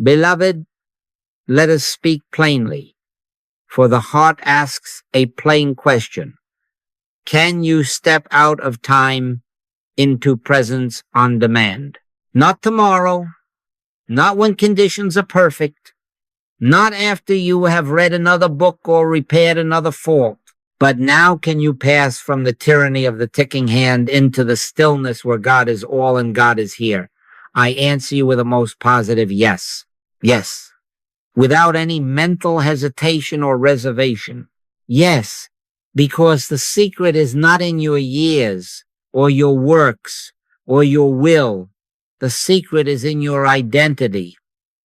Beloved, let us speak plainly, for the heart asks a plain question. Can you step out of time into presence on demand? Not tomorrow, not when conditions are perfect, not after you have read another book or repaired another fault, but now can you pass from the tyranny of the ticking hand into the stillness where God is all and God is here? I answer you with a most positive yes. Yes. Without any mental hesitation or reservation. Yes, because the secret is not in your years or your works or your will. The secret is in your identity.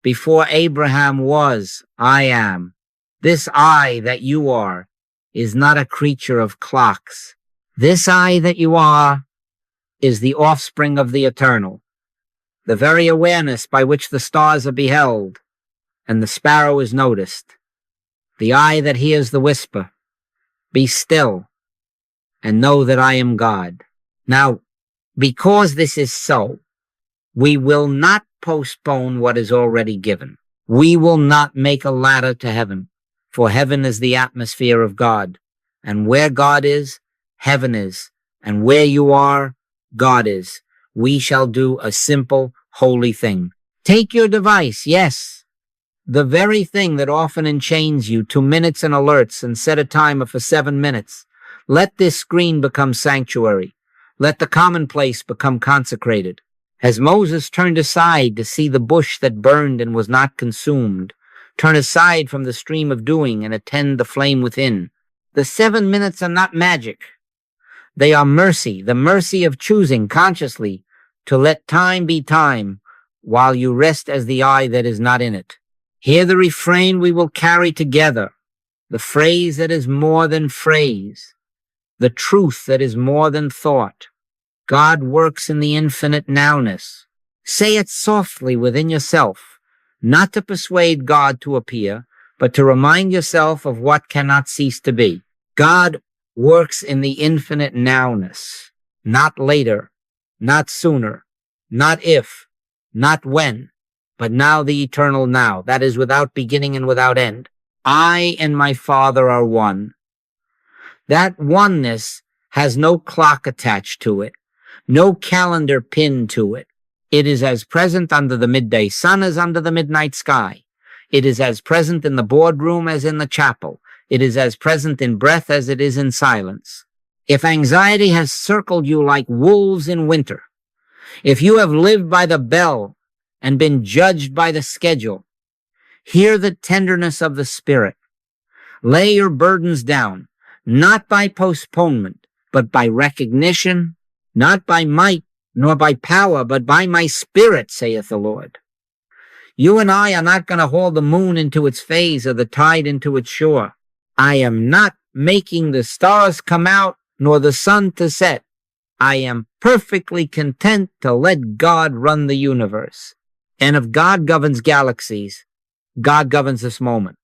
Before Abraham was, I am. This I that you are is not a creature of clocks. This I that you are is the offspring of the eternal, the very awareness by which the stars are beheld and the sparrow is noticed, the eye that hears the whisper, be still and know that I am God. Now, because this is so, we will not postpone what is already given. We will not make a ladder to heaven, for heaven is the atmosphere of God. And where God is, heaven is. And where you are, God is. We shall do a simple, holy thing. Take your device, yes, the very thing that often enchains you, 2 minutes and alerts, and set a timer for 7 minutes. Let this screen become sanctuary. Let the commonplace become consecrated. As Moses turned aside to see the bush that burned and was not consumed, turn aside from the stream of doing and attend the flame within. The 7 minutes are not magic. They are mercy, the mercy of choosing consciously to let time be time while you rest as the eye that is not in it. Hear the refrain we will carry together, the phrase that is more than phrase, the truth that is more than thought. God works in the infinite nowness. Say it softly within yourself, not to persuade God to appear, but to remind yourself of what cannot cease to be. God works in the infinite nowness, not later, not sooner, not if, not when, but now the eternal now, that is without beginning and without end. I and my Father are one. That oneness has no clock attached to it, no calendar pinned to it. It is as present under the midday sun as under the midnight sky. It is as present in the boardroom as in the chapel. It is as present in breath as it is in silence. If anxiety has circled you like wolves in winter, if you have lived by the bell and been judged by the schedule, hear the tenderness of the Spirit. Lay your burdens down, not by postponement, but by recognition, not by might, nor by power, but by my Spirit, saith the Lord. You and I are not going to haul the moon into its phase or the tide into its shore. I am not making the stars come out nor the sun to set. I am perfectly content to let God run the universe. And if God governs galaxies, God governs this moment.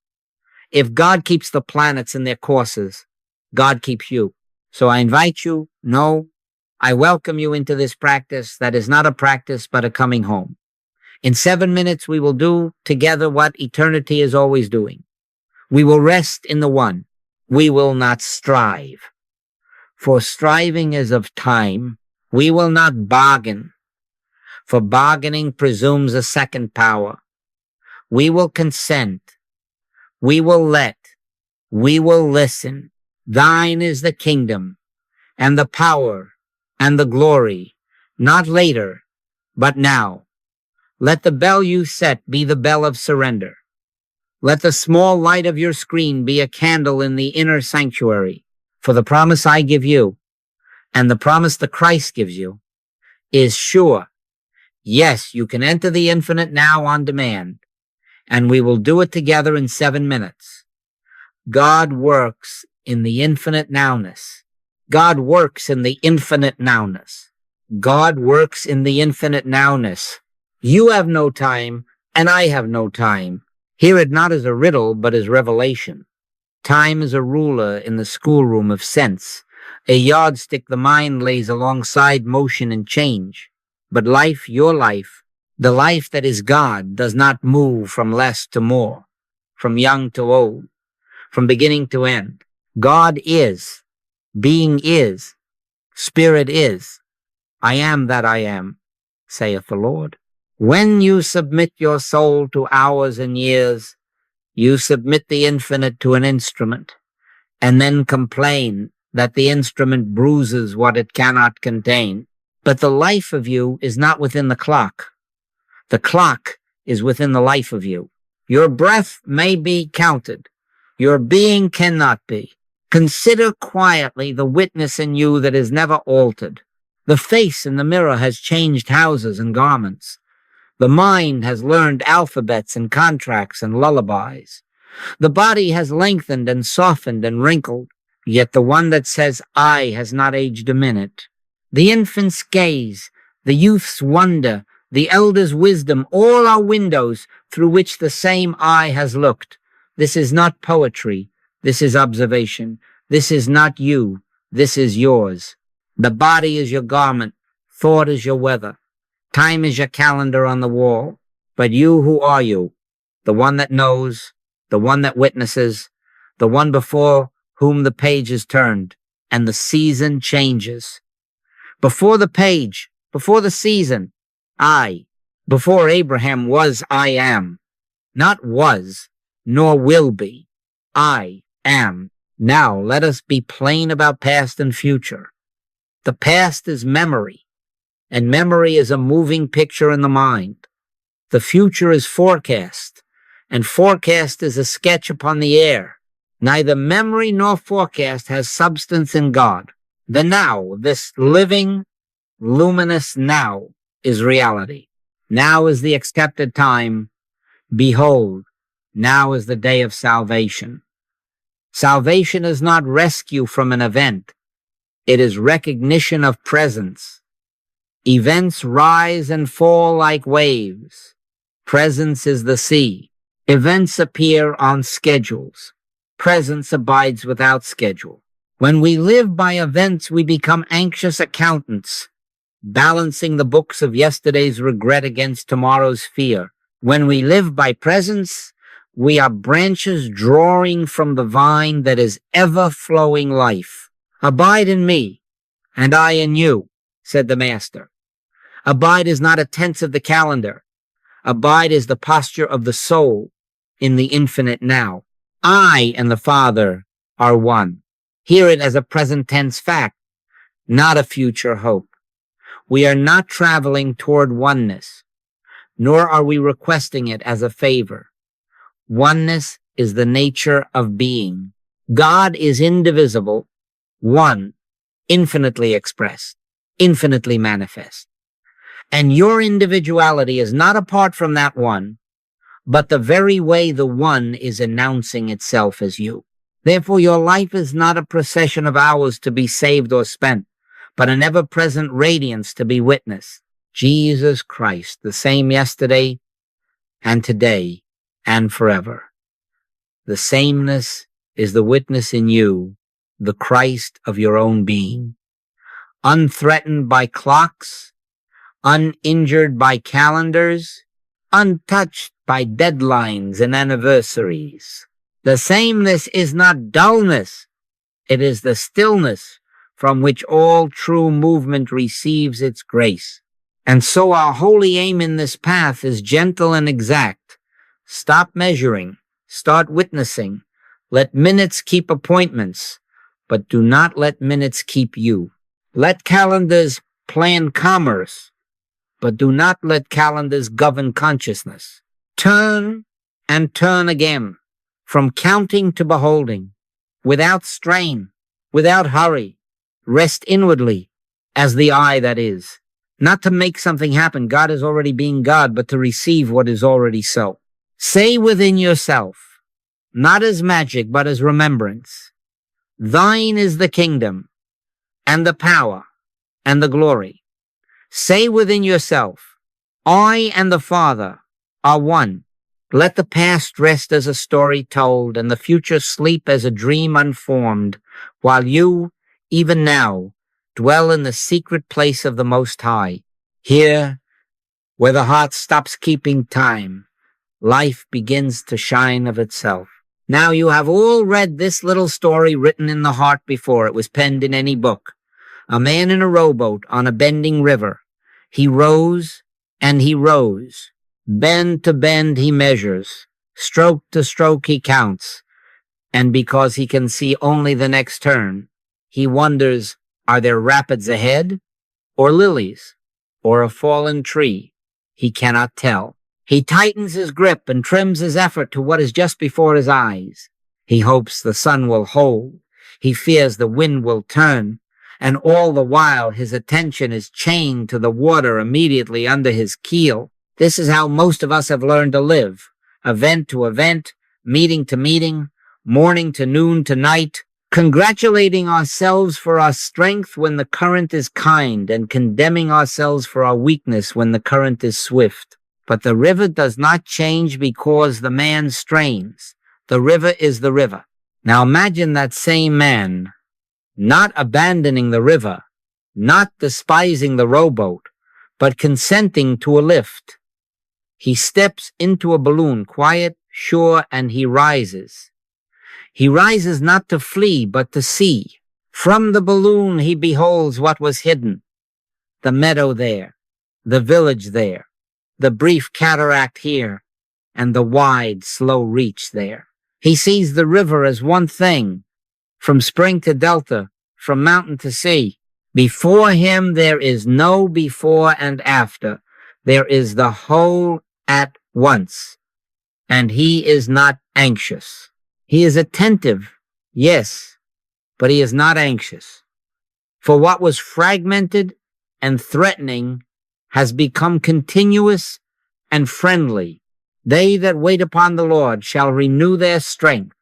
If God keeps the planets in their courses, God keeps you. So I invite you, I welcome you into this practice that is not a practice but a coming home. In 7 minutes, we will do together what eternity is always doing. We will rest in the one. We will not strive. For striving is of time. We will not bargain. For bargaining presumes a second power. We will consent. We will let. We will listen. Thine is the kingdom and the power and the glory, not later, but now. Let the bell you set be the bell of surrender. Let the small light of your screen be a candle in the inner sanctuary. For the promise I give you, and the promise the Christ gives you, is sure. Yes, you can enter the infinite now on demand, and we will do it together in 7 minutes. God works in the infinite nowness. God works in the infinite nowness. God works in the infinite nowness. You have no time, and I have no time. Hear it not as a riddle, but as revelation. Time is a ruler in the schoolroom of sense, a yardstick the mind lays alongside motion and change. But life, your life, The life that is God does not move from less to more, from young to old, from beginning to end. God is, being is, spirit is. I am that I am, saith the Lord. When you submit your soul to hours and years, you submit the infinite to an instrument, and then complain that the instrument bruises what it cannot contain. But the life of you is not within the clock. The clock is within the life of you. Your breath may be counted. Your being cannot be. Consider quietly the witness in you that is never altered. The face in the mirror has changed houses and garments. The mind has learned alphabets and contracts and lullabies. The body has lengthened and softened and wrinkled, yet the one that says I has not aged a minute. The infant's gaze, the youth's wonder, the elder's wisdom, all are windows through which the same eye has looked. This is not poetry. This is observation. This is not you. This is yours. The body is your garment. Thought is your weather. Time is your calendar on the wall. But you, who are you? The one that knows, the one that witnesses, the one before whom the page is turned, and the season changes. Before the page, before the season, before Abraham was I am, not was, nor will be. I am. Now let us be plain about past and future. The past is memory, and memory is a moving picture in the mind. The future is forecast, and forecast is a sketch upon the air. Neither memory nor forecast has substance in God. The now, this living, luminous now, is reality. Now is the accepted time. Behold, now is the day of salvation. Salvation is not rescue from an event. It is recognition of presence. Events rise and fall like waves. Presence is the sea. Events appear on schedules. Presence abides without schedule. When we live by events, we become anxious accountants, balancing the books of yesterday's regret against tomorrow's fear. When we live by presence, we are branches drawing from the vine that is ever-flowing life. Abide in me, and I in you, said the Master. Abide is not a tense of the calendar. Abide is the posture of the soul in the infinite now. I and the Father are one. Hear it as a present tense fact, not a future hope. We are not traveling toward oneness, nor are we requesting it as a favor. Oneness is the nature of being. God is indivisible, one, infinitely expressed, infinitely manifest. And your individuality is not apart from that one, but the very way the one is announcing itself as you. Therefore, your life is not a procession of hours to be saved or spent, but an ever-present radiance to be witnessed. Jesus Christ, the same yesterday and today and forever. The sameness is the witness in you, the Christ of your own being. Unthreatened by clocks, uninjured by calendars, untouched by deadlines and anniversaries. The sameness is not dullness. It is the stillness from which all true movement receives its grace. And so our holy aim in this path is gentle and exact. Stop measuring. Start witnessing. Let minutes keep appointments, but do not let minutes keep you. Let calendars plan commerce, but do not let calendars govern consciousness. Turn and turn again, from counting to beholding, without strain, without hurry. Rest inwardly as the I that is. Not to make something happen, God is already being God, but to receive what is already so. Say within yourself, not as magic, but as remembrance, thine is the kingdom, and the power, and the glory. Say within yourself, I and the Father are one. Let the past rest as a story told, and the future sleep as a dream unformed, while you, even now, dwell in the secret place of the Most High. Here, Where the heart stops keeping time, life begins to shine of itself. Now you have all read this little story written in the heart before it was penned in any book. A man in a rowboat on a bending river. He rows and he rows. Bend to bend he measures. Stroke to stroke he counts. And because he can see only the next turn, he wonders, are there rapids ahead? Or lilies? Or a fallen tree? He cannot tell. He tightens his grip and trims his effort to what is just before his eyes. He hopes the sun will hold. He fears the wind will turn. And all the while his attention is chained to the water immediately under his keel. This is how most of us have learned to live. Event to event, meeting to meeting, morning to noon to night, congratulating ourselves for our strength when the current is kind and condemning ourselves for our weakness when the current is swift. But the river does not change because the man strains. The river is the river. Now imagine that same man not abandoning the river, not despising the rowboat, but consenting to a lift. He steps into a balloon, quiet, sure, and he rises. He rises not to flee, but to see. From the balloon he beholds what was hidden. The meadow there, the village there, the brief cataract here, and the wide, slow reach there. He sees the river as one thing, from spring to delta, from mountain to sea. Before him there is no before and after. There is the whole at once. And he is not anxious. He is attentive, yes, but he is not anxious. For what was fragmented and threatening has become continuous and friendly. They that wait upon the Lord shall renew their strength.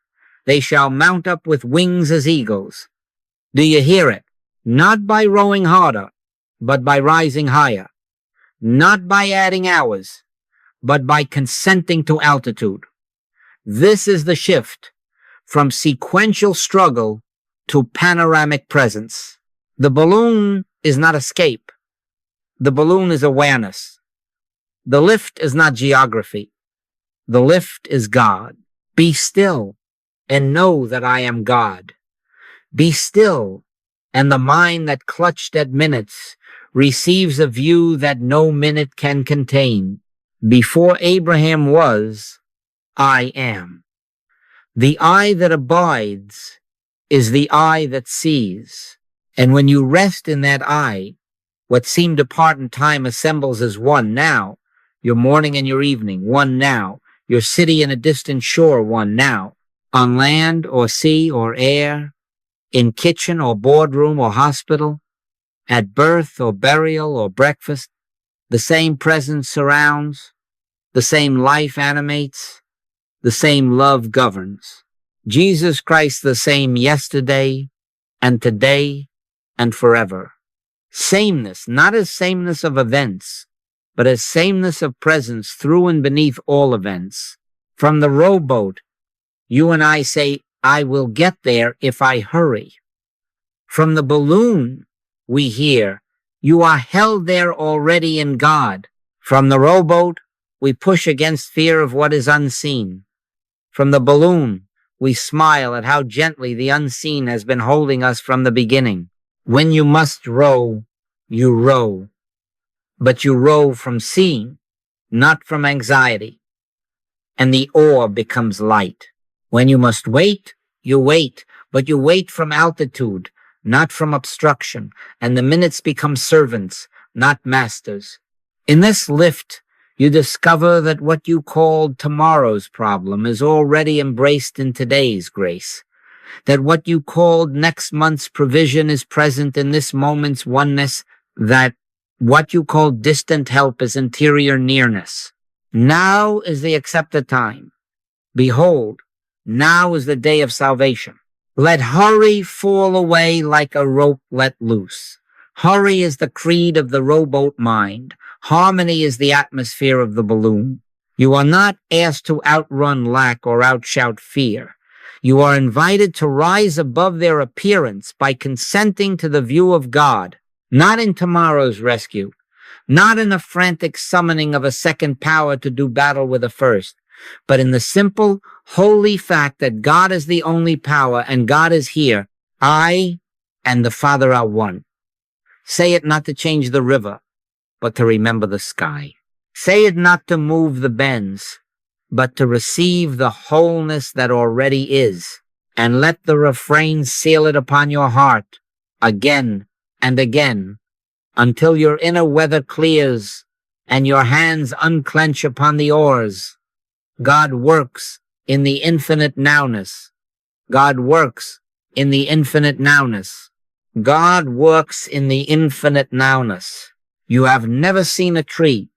They shall mount up with wings as eagles. Do you hear it? Not by rowing harder, but by rising higher. Not by adding hours, but by consenting to altitude. This is the shift from sequential struggle to panoramic presence. The balloon is not escape. The balloon is awareness. The lift is not geography. The lift is God. Be still and know that I am God. Be still, and the mind that clutched at minutes receives a view that no minute can contain. Before Abraham was, I am. The eye that abides is the eye that sees. And when you rest in that eye, what seemed apart in time assembles as one now. Your morning and your evening, one now. Your city and a distant shore, one now. On land or sea or air, in kitchen or boardroom or hospital, at birth or burial or breakfast, the same presence surrounds, the same life animates, the same love governs. Jesus Christ the same yesterday and today and forever. Sameness, not as sameness of events, but as sameness of presence through and beneath all events. From the rowboat, you and I say, I will get there if I hurry. From the balloon, we hear, you are held there already in God. From the rowboat, we push against fear of what is unseen. From the balloon, we smile at how gently the unseen has been holding us from the beginning. When you must row, you row. But you row from seeing, not from anxiety. And the oar becomes light. When you must wait, you wait, but you wait from altitude, not from obstruction, and the minutes become servants, not masters. In this lift, you discover that what you called tomorrow's problem is already embraced in today's grace, that what you called next month's provision is present in this moment's oneness, that what you called distant help is interior nearness. Now is the accepted time. Behold, now is the day of salvation. Let hurry fall away like a rope let loose. Hurry is the creed of the rowboat mind. Harmony is the atmosphere of the balloon. You are not asked to outrun lack or outshout fear. You are invited to rise above their appearance by consenting to the view of God, not in tomorrow's rescue, not in a frantic summoning of a second power to do battle with the first, but in the simple, holy fact that God is the only power and God is here. I and the Father are one. Say it not to change the river, but to remember the sky. Say it not to move the bends, but to receive the wholeness that already is. And let the refrain seal it upon your heart again and again, until your inner weather clears and your hands unclench upon the oars. God works in the infinite nowness. God works in the infinite nowness. God works in the infinite nowness. You have never seen a tree.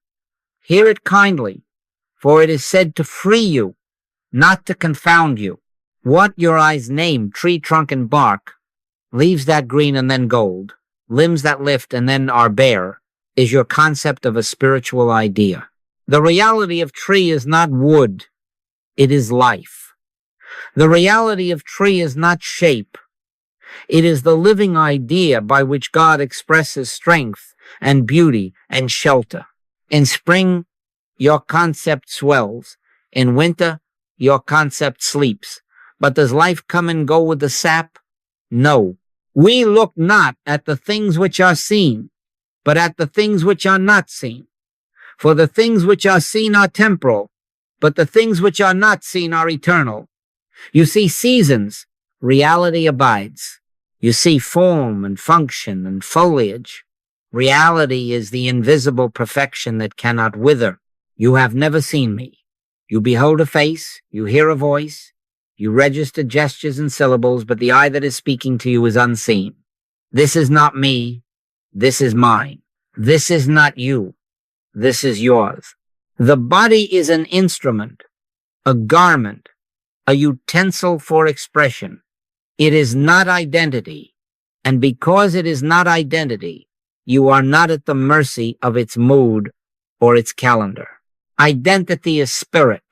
Hear it kindly, for it is said to free you, not to confound you. What your eyes name tree, trunk, and bark, leaves that green and then gold, limbs that lift and then are bare, is your concept of a spiritual idea. The reality of tree is not wood, it is life. The reality of tree is not shape, it is the living idea by which God expresses strength and beauty and shelter. In spring, your concept swells. In winter, your concept sleeps. But does life come and go with the sap? No. We look not at the things which are seen, but at the things which are not seen. For the things which are seen are temporal, but the things which are not seen are eternal. You see seasons, reality abides. You see form and function and foliage. Reality is the invisible perfection that cannot wither. You have never seen me. You behold a face, you hear a voice, you register gestures and syllables, but the eye that is speaking to you is unseen. This is not me. This is mine. This is not you. This is yours. The body is an instrument, a garment, a utensil for expression. It is not identity. And because it is not identity, you are not at the mercy of its mood or its calendar. Identity is spirit.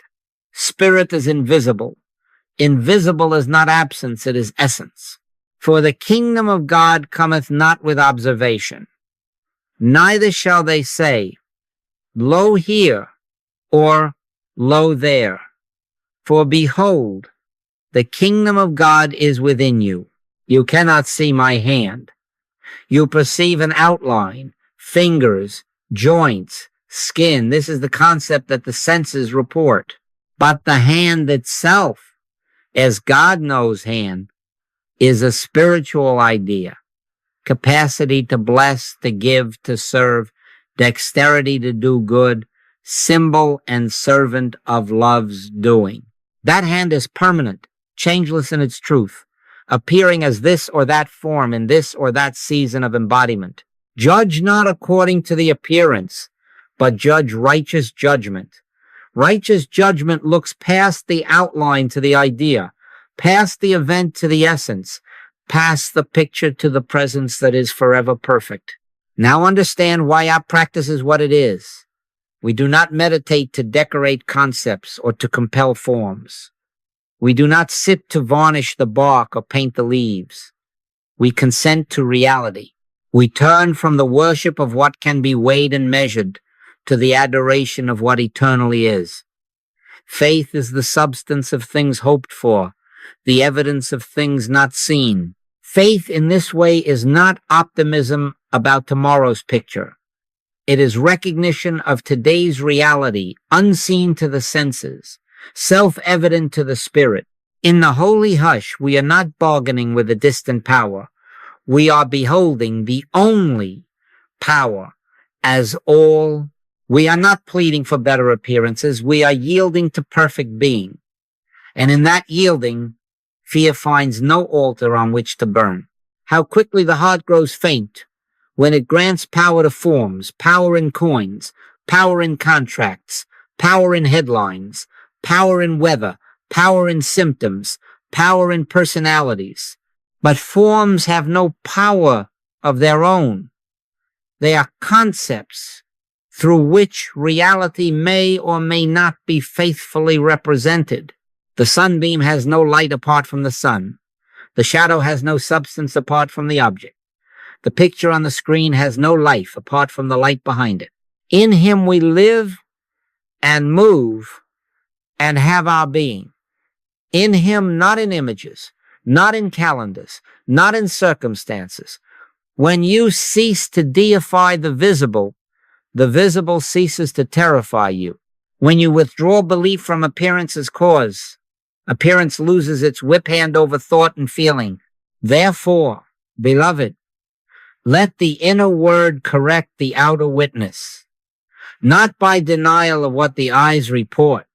Spirit is invisible. Invisible is not absence, it is essence. For the kingdom of God cometh not with observation. Neither shall they say, lo here, or lo there. For behold, the kingdom of God is within you. You cannot see my hand. You perceive an outline, fingers, joints, skin. This is the concept that the senses report. But the hand itself, as God knows hand, is a spiritual idea. Capacity to bless, to give, to serve, dexterity to do good, symbol and servant of love's doing. That hand is permanent, changeless in its truth, appearing as this or that form in this or that season of embodiment. Judge not according to the appearance, but judge righteous judgment. Righteous judgment looks past the outline to the idea, past the event to the essence, past the picture to the presence that is forever perfect. Now understand why our practice is what it is. We do not meditate to decorate concepts or to compel forms. We do not sit to varnish the bark or paint the leaves. We consent to reality. We turn from the worship of what can be weighed and measured to the adoration of what eternally is. Faith is the substance of things hoped for, the evidence of things not seen. Faith in this way is not optimism about tomorrow's picture. It is recognition of today's reality, unseen to the senses, self-evident to the spirit. In the holy hush, we are not bargaining with a distant power. We are beholding the only power as all. We are not pleading for better appearances. We are yielding to perfect being. And in that yielding, fear finds no altar on which to burn. How quickly the heart grows faint when it grants power to forms, power in coins, power in contracts, power in headlines, power in weather, power in symptoms, power in personalities. But forms have no power of their own. They are concepts through which reality may or may not be faithfully represented. The sunbeam has no light apart from the sun. The shadow has no substance apart from the object. The picture on the screen has no life apart from the light behind it. In him we live and move and have our being. In him, not in images, not in calendars, not in circumstances. When you cease to deify the visible ceases to terrify you. When you withdraw belief from appearance as cause, appearance loses its whip hand over thought and feeling. Therefore, beloved, let the inner word correct the outer witness, not by denial of what the eyes report,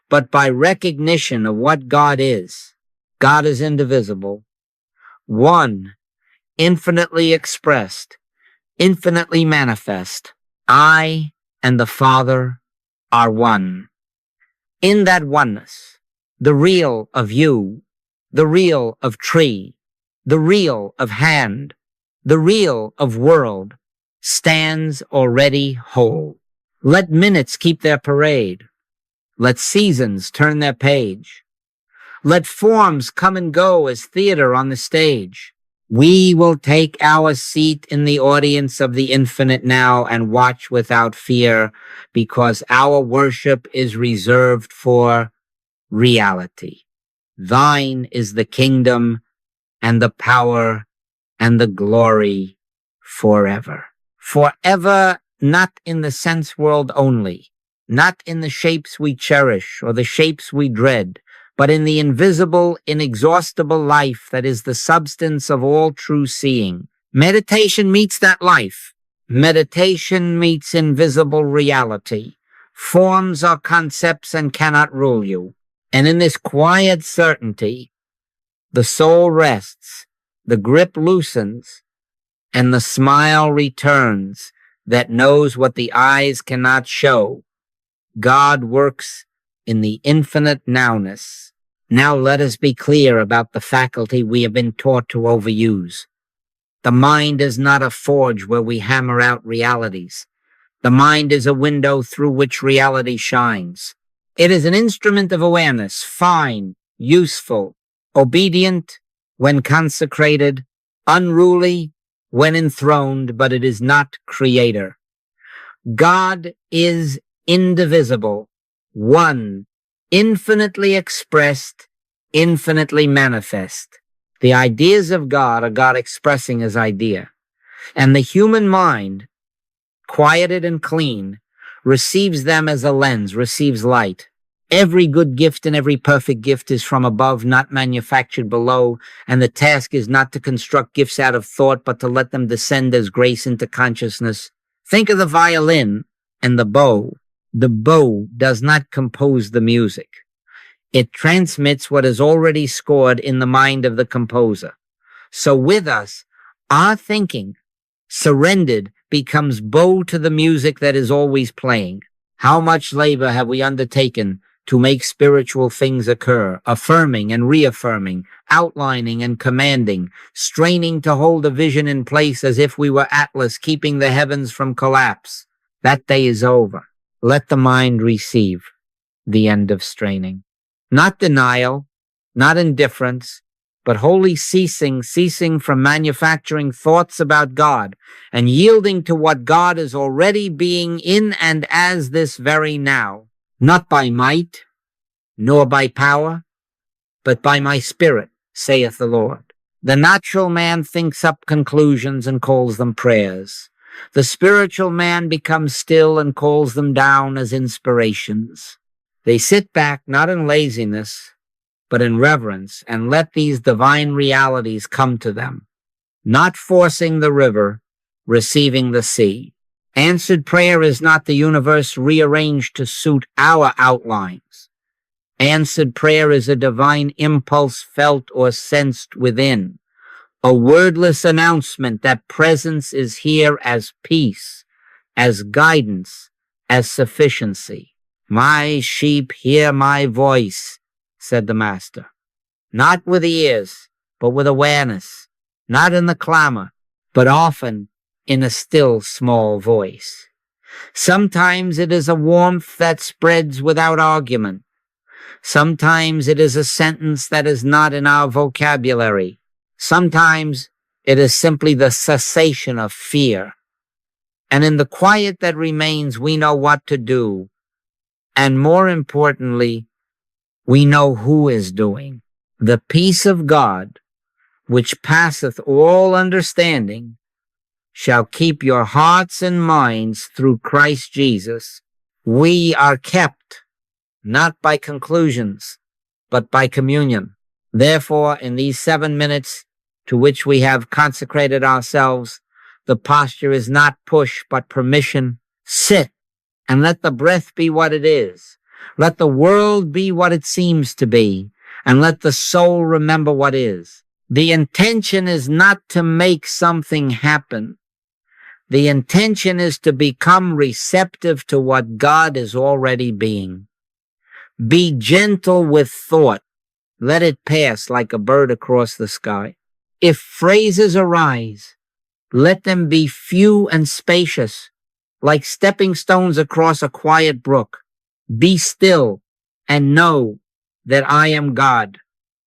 but by recognition of what God is. God is indivisible, one, infinitely expressed, infinitely manifest. I and the Father are one. In that oneness, the real of you, the real of tree, the real of hand, the real of world stands already whole. Let minutes keep their parade. Let seasons turn their page. Let forms come and go as theater on the stage. We will take our seat in the audience of the infinite now and watch without fear, because our worship is reserved for reality. Thine is the kingdom and the power and the glory forever. Forever, not in the sense world only, not in the shapes we cherish or the shapes we dread, but in the invisible, inexhaustible life that is the substance of all true seeing. Meditation meets that life. Meditation meets invisible reality. Forms are concepts and cannot rule you. And in this quiet certainty, the soul rests, the grip loosens, and the smile returns that knows what the eyes cannot show. God works in the infinite nowness. Now let us be clear about the faculty we have been taught to overuse. The mind is not a forge where we hammer out realities. The mind is a window through which reality shines. It is an instrument of awareness, fine, useful, obedient when consecrated, unruly when enthroned, but it is not creator. God is indivisible, one, infinitely expressed, infinitely manifest. The ideas of God are God expressing his idea. And the human mind, quieted and clean, receives them as a lens, receives light. Every good gift and every perfect gift is from above, not manufactured below, and the task is not to construct gifts out of thought, but to let them descend as grace into consciousness. Think of the violin and the bow. The bow does not compose the music. It transmits what is already scored in the mind of the composer. So with us, our thinking, surrendered, becomes bow to the music that is always playing. How much labor have we undertaken to make spiritual things occur, affirming and reaffirming, outlining and commanding, straining to hold a vision in place as if we were Atlas, keeping the heavens from collapse. That day is over. Let the mind receive the end of straining. Not denial, not indifference, but wholly ceasing from manufacturing thoughts about God and yielding to what God is already being in and as this very now, not by might, nor by power, but by my spirit, saith the Lord. The natural man thinks up conclusions and calls them prayers. The spiritual man becomes still and calls them down as inspirations. They sit back not in laziness, but in reverence, and let these divine realities come to them, not forcing the river, receiving the sea. Answered prayer is not the universe rearranged to suit our outlines. Answered prayer is a divine impulse felt or sensed within. A wordless announcement that presence is here as peace, as guidance, as sufficiency. My sheep hear my voice, said the Master. Not with ears, but with awareness. Not in the clamor, but often in a still small voice. Sometimes it is a warmth that spreads without argument. Sometimes it is a sentence that is not in our vocabulary. Sometimes It is simply the cessation of fear. And in the quiet that remains, we know what to do. And more importantly, we know who is doing. The peace of God, which passeth all understanding, shall keep your hearts and minds through Christ Jesus. We are kept not by conclusions, but by communion. Therefore, in these 7 minutes to which we have consecrated ourselves, the posture is not push, but permission. Sit and let the breath be what it is. Let the world be what it seems to be, and let the soul remember what is. The intention is not to make something happen. The intention is to become receptive to what God is already being. Be gentle with thought. Let it pass like a bird across the sky. If phrases arise, let them be few and spacious, like stepping stones across a quiet brook. Be still and know that I am God.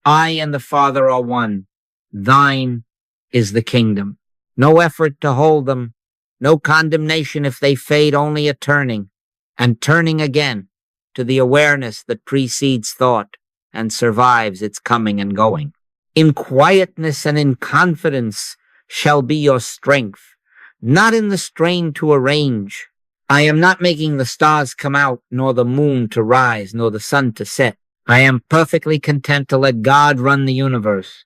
I and the Father are one. Thine is the kingdom. No effort to hold them. No condemnation if they fade, only a turning, and turning again to the awareness that precedes thought and survives its coming and going. In quietness and in confidence shall be your strength, not in the strain to arrange. I am not making the stars come out, nor the moon to rise, nor the sun to set. I am perfectly content to let God run the universe.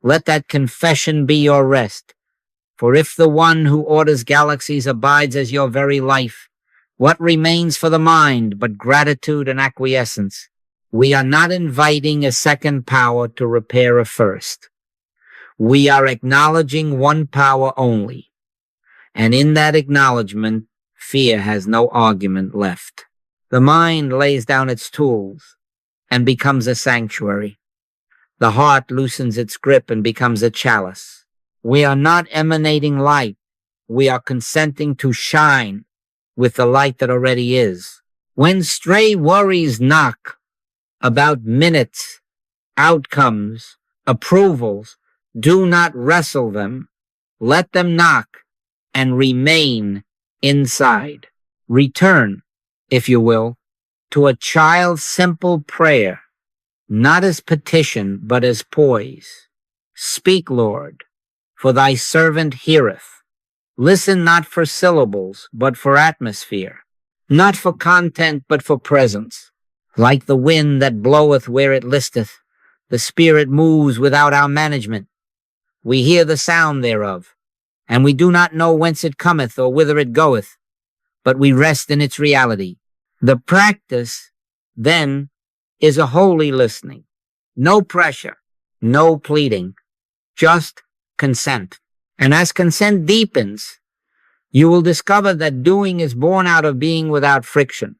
Let that confession be your rest. For if the one who orders galaxies abides as your very life, what remains for the mind but gratitude and acquiescence? We are not inviting a second power to repair a first. We are acknowledging one power only. And in that acknowledgement, fear has no argument left. The mind lays down its tools and becomes a sanctuary. The heart loosens its grip and becomes a chalice. We are not emanating light. We are consenting to shine with the light that already is. When stray worries knock about minutes, outcomes, approvals, do not wrestle them. Let them knock and remain inside. Return, if you will, to a child's simple prayer, not as petition, but as poise. Speak, Lord, for thy servant heareth. Listen not for syllables, but for atmosphere. Not for content, but for presence. Like the wind that bloweth where it listeth, the Spirit moves without our management. We hear the sound thereof, and we do not know whence it cometh or whither it goeth, but we rest in its reality. The practice, then, is a holy listening. No pressure, no pleading, just consent. And as consent deepens, you will discover that doing is born out of being without friction,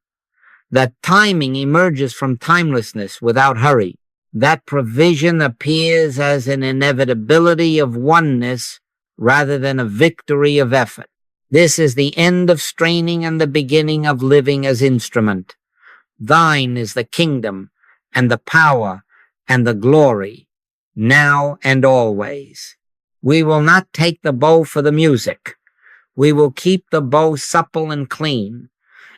that timing emerges from timelessness without hurry, that provision appears as an inevitability of oneness rather than a victory of effort. This is the end of straining and the beginning of living as instrument. Thine is the kingdom and the power and the glory, now and always. We will not take the bow for the music. We will keep the bow supple and clean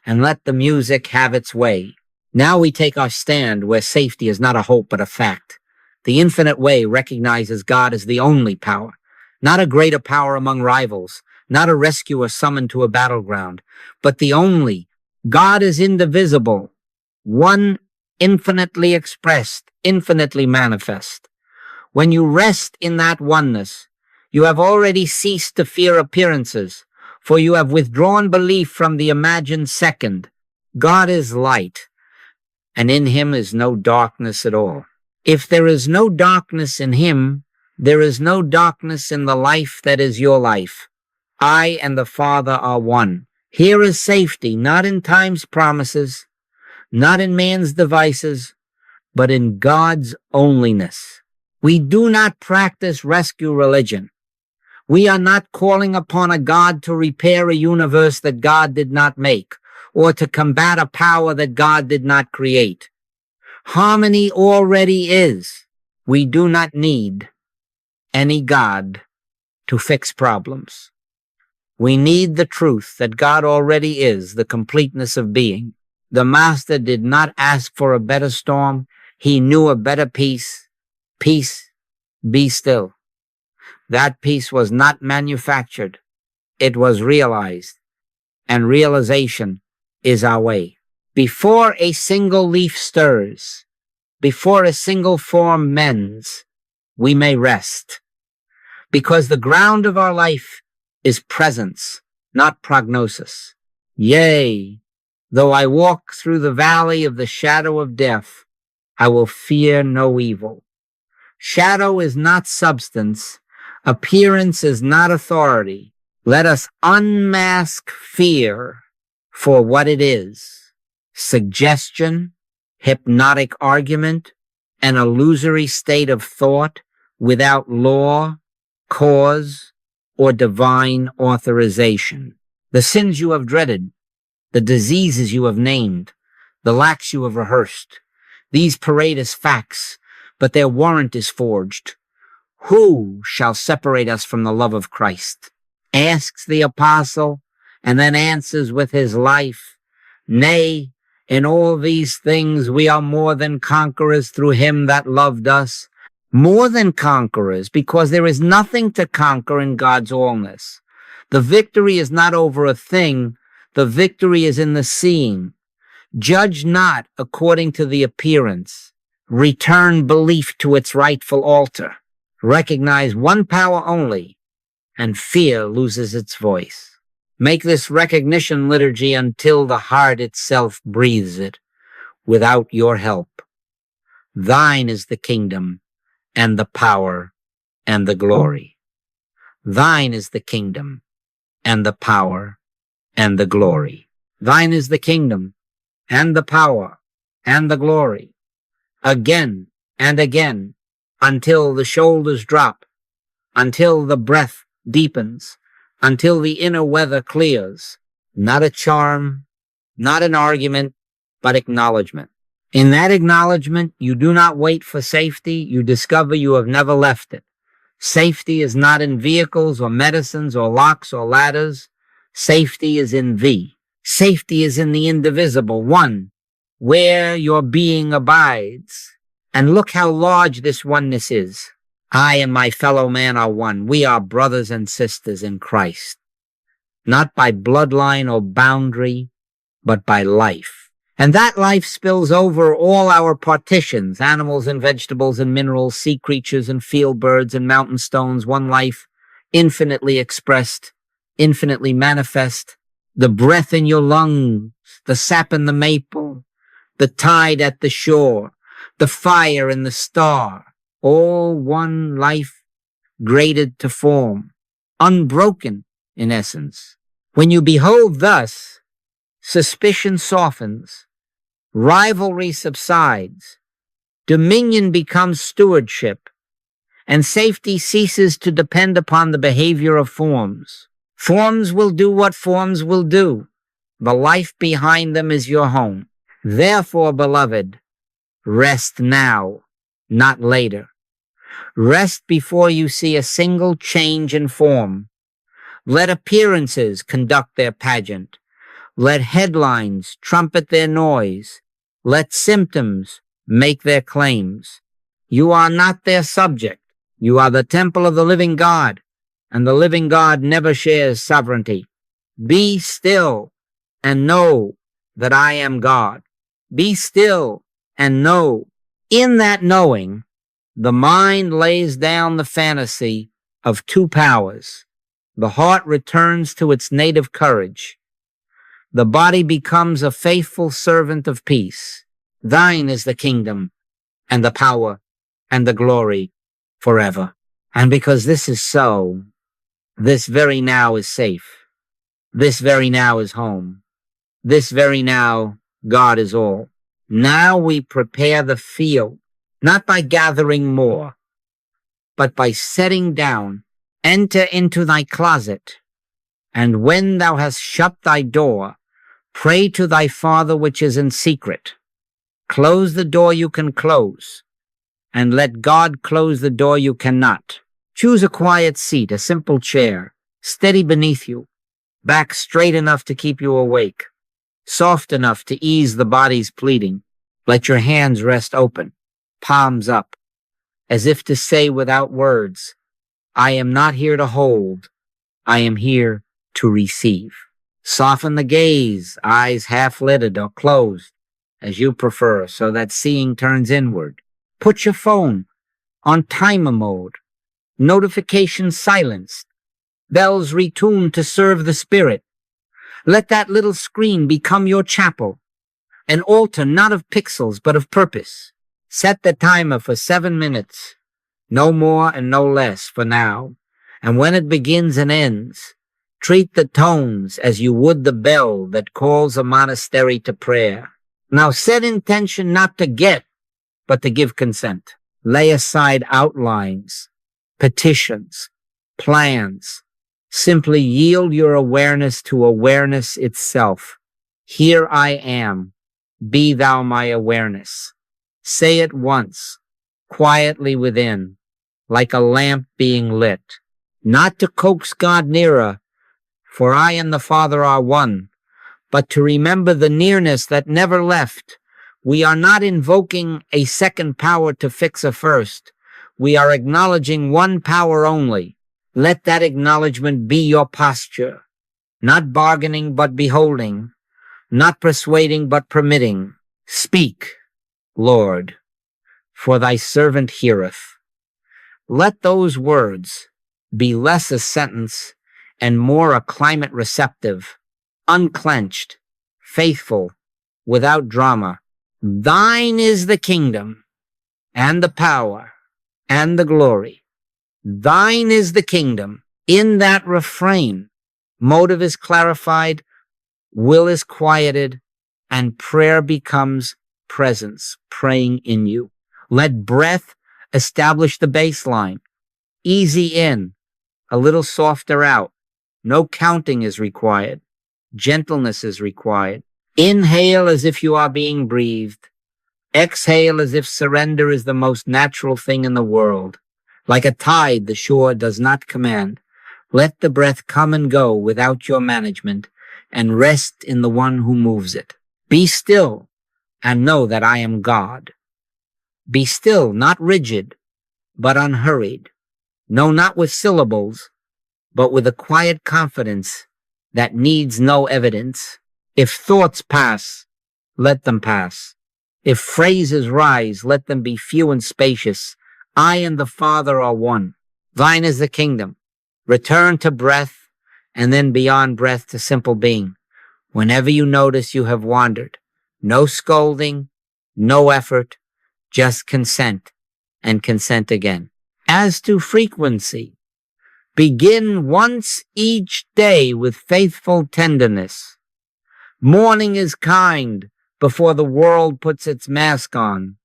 and let the music have its way. Now we take our stand where safety is not a hope but a fact. The infinite way recognizes God as the only power, not a greater power among rivals, not a rescuer summoned to a battleground, but the only. God is indivisible, one infinitely expressed, infinitely manifest. When you rest in that oneness, you have already ceased to fear appearances, for you have withdrawn belief from the imagined second. God is light, and in him is no darkness at all. If there is no darkness in him, there is no darkness in the life that is your life. I and the Father are one. Here is safety, not in time's promises, not in man's devices, but in God's onlyness. We do not practice rescue religion. We are not calling upon a God to repair a universe that God did not make, or to combat a power that God did not create. Harmony already is. We do not need any God to fix problems. We need the truth that God already is the completeness of being. The Master did not ask for a better storm. He knew a better peace. Peace, be still. That peace was not manufactured. It was realized. And realization is our way. Before a single leaf stirs, before a single form mends, we may rest. Because the ground of our life is presence, not prognosis. Yea, though I walk through the valley of the shadow of death, I will fear no evil. Shadow is not substance. Appearance is not authority. Let us unmask fear for what it is. Suggestion, hypnotic argument, an illusory state of thought without law, cause, or divine authorization. The sins you have dreaded, the diseases you have named, the lacks you have rehearsed, these parade as facts, but their warrant is forged. Who shall separate us from the love of Christ? Asks the apostle, and then answers with his life. Nay, in all these things we are more than conquerors through him that loved us. More than conquerors, because there is nothing to conquer in God's allness. The victory is not over a thing. The victory is in the seeing. Judge not according to the appearance. Return belief to its rightful altar. Recognize one power only, and fear loses its voice. Make this recognition liturgy until the heart itself breathes it, without your help. Thine is the kingdom, and the power, and the glory. Thine is the kingdom, and the power, and the glory. Thine is the kingdom, and the power, and the glory. Again and again, until the shoulders drop, until the breath deepens, until the inner weather clears. Not a charm, not an argument, but acknowledgement. In that acknowledgement, you do not wait for safety. You discover you have never left it. Safety is not in vehicles or medicines or locks or ladders. Safety is in thee. Safety is in the indivisible one, where your being abides. And look how large this oneness is. I and my fellow man are one. We are brothers and sisters in Christ, not by bloodline or boundary, but by life. And that life spills over all our partitions, animals and vegetables and minerals, sea creatures and field birds and mountain stones, one life, infinitely expressed, infinitely manifest. The breath in your lungs, the sap in the maple, the tide at the shore, the fire in the star, all one life graded to form, unbroken in essence. When you behold thus, suspicion softens, rivalry subsides, dominion becomes stewardship, and safety ceases to depend upon the behavior of forms. Forms will do what forms will do. The life behind them is your home. Therefore, beloved, rest now, not later. Rest before you see a single change in form. Let appearances conduct their pageant. Let headlines trumpet their noise. Let symptoms make their claims. You are not their subject. You are the temple of the living God, and the living God never shares sovereignty. Be still and know that I am God. Be still and know. In that knowing, the mind lays down the fantasy of two powers. The heart returns to its native courage. The body becomes a faithful servant of peace. Thine is the kingdom and the power and the glory forever. And because this is so, this very now is safe. This very now is home. This very now, God is all. Now we prepare the field, not by gathering more, but by setting down. Enter into thy closet, and when thou hast shut thy door, pray to thy Father which is in secret. Close the door you can close, and let God close the door you cannot. Choose a quiet seat, a simple chair, steady beneath you, back straight enough to keep you awake, soft enough to ease the body's pleading. Let your hands rest open, palms up, as if to say without words, I am not here to hold, I am here to receive. Soften the gaze, eyes half lidded or closed, as you prefer, so that seeing turns inward. Put your phone on timer mode, notifications silenced, bells retuned to serve the spirit. Let that little screen become your chapel, an altar not of pixels but of purpose. Set the timer for 7 minutes, no more and no less for now. And when it begins and ends, treat the tones as you would the bell that calls a monastery to prayer. Now set intention not to get, but to give consent. Lay aside outlines, petitions, plans. Simply yield your awareness to awareness itself. Here I am. Be thou my awareness. Say it once, quietly within, like a lamp being lit. Not to coax God nearer, for I and the Father are one, but to remember the nearness that never left. We are not invoking a second power to fix a first. We are acknowledging one power only. Let that acknowledgement be your posture, not bargaining but beholding, not persuading but permitting. Speak, Lord, for thy servant heareth. Let those words be less a sentence and more a climate receptive, unclenched, faithful, without drama. Thine is the kingdom and the power and the glory. Thine is the kingdom. In that refrain, motive is clarified, will is quieted, and prayer becomes presence, praying in you. Let breath establish the baseline. Easy in, a little softer out. No counting is required. Gentleness is required. Inhale as if you are being breathed. Exhale as if surrender is the most natural thing in the world. Like a tide the shore does not command. Let the breath come and go without your management, and rest in the one who moves it. Be still and know that I am God. Be still, not rigid, but unhurried. No, not with syllables, but with a quiet confidence that needs no evidence. If thoughts pass, let them pass. If phrases rise, let them be few and spacious. I and the Father are one. Thine is the kingdom. Return to breath, and then beyond breath to simple being. Whenever you notice you have wandered, no scolding, no effort, just consent, and consent again. As to frequency, begin once each day with faithful tenderness. Morning is kind before the world puts its mask on.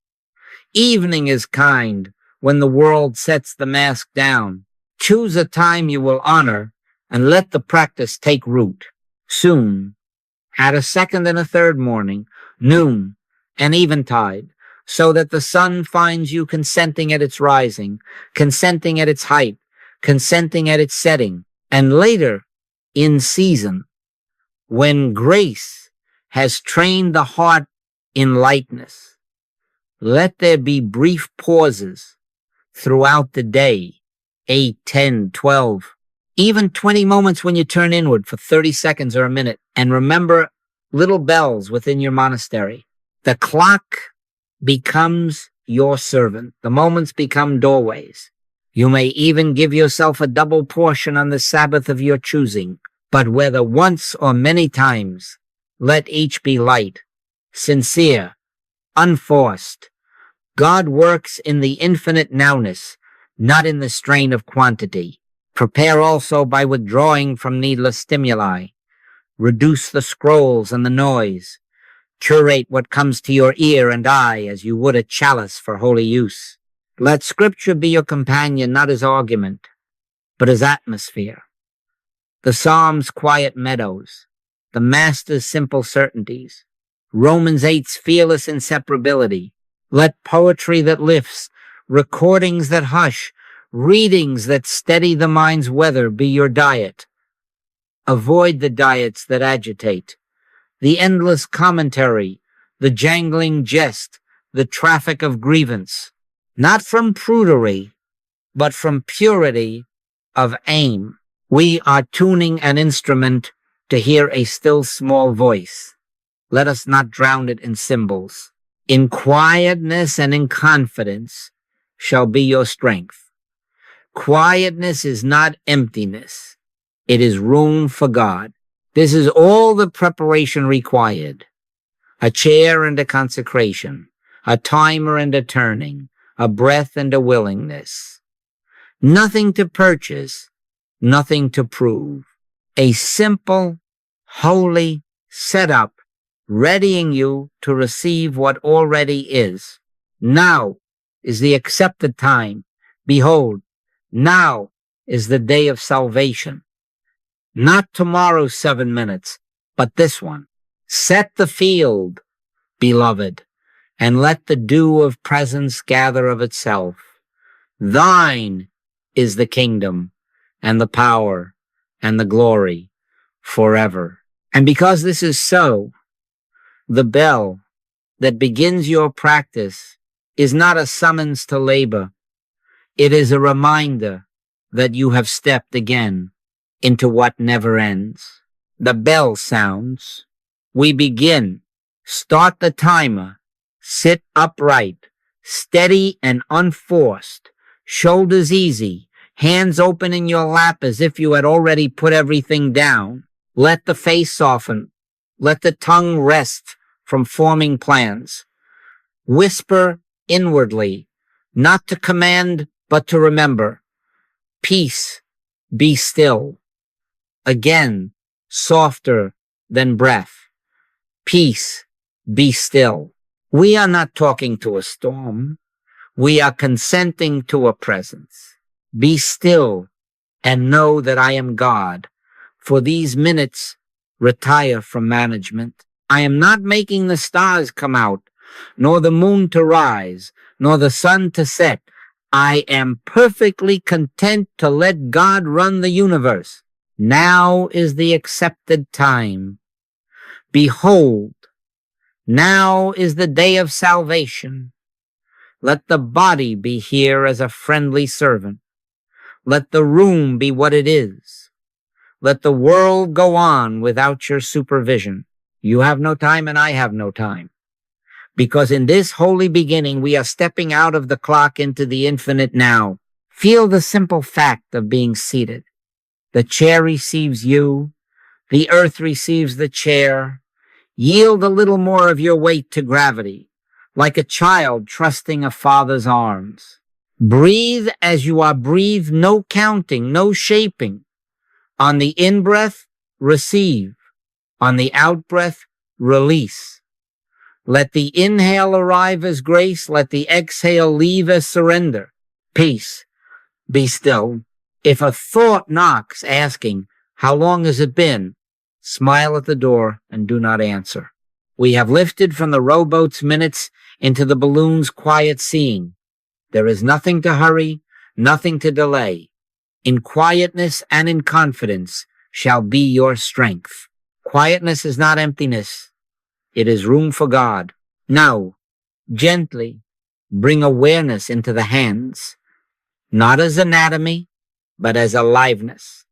Evening is kind when the world sets the mask down. Choose a time you will honor and let the practice take root. Soon, add a second and a third morning, noon, and eventide, so that the sun finds you consenting at its rising, consenting at its height, consenting at its setting, and later in season, when grace has trained the heart in lightness. Let there be brief pauses throughout the day, 8, 10, 12, even 20 moments when you turn inward for 30 seconds or a minute, and remember little bells within your monastery. The clock becomes your servant. The moments become doorways. You may even give yourself a double portion on the Sabbath of your choosing, but whether once or many times, let each be light, sincere, unforced. God works in the infinite nowness, not in the strain of quantity. Prepare also by withdrawing from needless stimuli. Reduce the scrolls and the noise. Curate what comes to your ear and eye as you would a chalice for holy use. Let Scripture be your companion, not as argument, but as atmosphere. The Psalms' quiet meadows, the Master's simple certainties, Romans 8's fearless inseparability. Let poetry that lifts, recordings that hush, Readings that steady the mind's weather be your diet. Avoid the diets that agitate. The endless commentary, the jangling jest, the traffic of grievance. Not from prudery, but from purity of aim. We are tuning an instrument to hear a still small voice. Let us not drown it in symbols. In quietness and in confidence shall be your strength. Quietness is not emptiness. It is room for God. This is all the preparation required. A chair and a consecration, a timer and a turning, a breath and a willingness. Nothing to purchase, nothing to prove. A simple, holy setup, readying you to receive what already is. Now is the accepted time. Behold, now is the day of salvation. Not tomorrow's 7 minutes, but this one. Set the field, beloved, and let the dew of presence gather of itself. Thine is the kingdom and the power and the glory forever. And because this is so, the bell that begins your practice is not a summons to labor. It is a reminder that you have stepped again into what never ends. The bell sounds. We begin. Start the timer. Sit upright, steady and unforced, shoulders easy, hands open in your lap as if you had already put everything down. Let the face soften. Let the tongue rest from forming plans. Whisper inwardly, not to command, but to remember. Peace, be still. Again, softer than breath. Peace, be still. We are not talking to a storm. We are consenting to a presence. Be still and know that I am God. For these minutes, retire from management. I am not making the stars come out, nor the moon to rise, nor the sun to set. I am perfectly content to let God run the universe. Now is the accepted time. Behold, now is the day of salvation. Let the body be here as a friendly servant. Let the room be what it is. Let the world go on without your supervision. You have no time and I have no time. Because in this holy beginning, we are stepping out of the clock into the infinite now. Feel the simple fact of being seated. The chair receives you. The earth receives the chair. Yield a little more of your weight to gravity, like a child trusting a father's arms. Breathe as you are breathed, no counting, no shaping. On the in-breath, receive. On the out-breath, release. Let the inhale arrive as grace. Let the exhale leave as surrender. Peace. Be still. If a thought knocks asking, how long has it been? Smile at the door and do not answer. We have lifted from the rowboat's minutes into the balloon's quiet seeing. There is nothing to hurry, nothing to delay. In quietness and in confidence shall be your strength. Quietness is not emptiness. It is room for God. Now, gently bring awareness into the hands, not as anatomy, but as aliveness.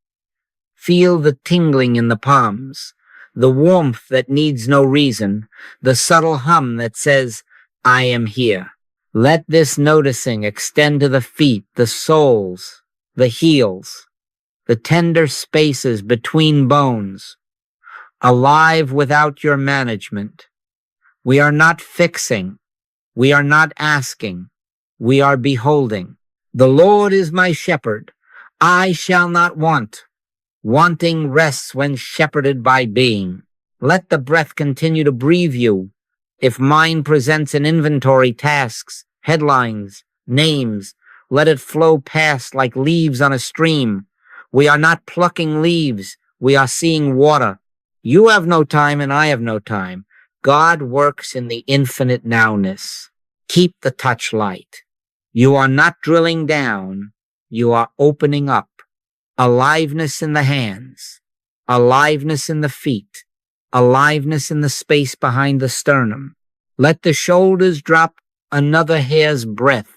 Feel the tingling in the palms, the warmth that needs no reason, the subtle hum that says, I am here. Let this noticing extend to the feet, the soles, the heels, the tender spaces between bones, alive without your management. We are not fixing. We are not asking. We are beholding. The Lord is my shepherd. I shall not want. Wanting rests when shepherded by being. Let the breath continue to breathe you. If mind presents an inventory, tasks, headlines, names, let it flow past like leaves on a stream. We are not plucking leaves. We are seeing water. You have no time and I have no time. God works in the infinite nowness. Keep the touch light. You are not drilling down. you are opening up. Aliveness in the hands, aliveness in the feet, aliveness in the space behind the sternum. Let the shoulders drop another hair's breadth.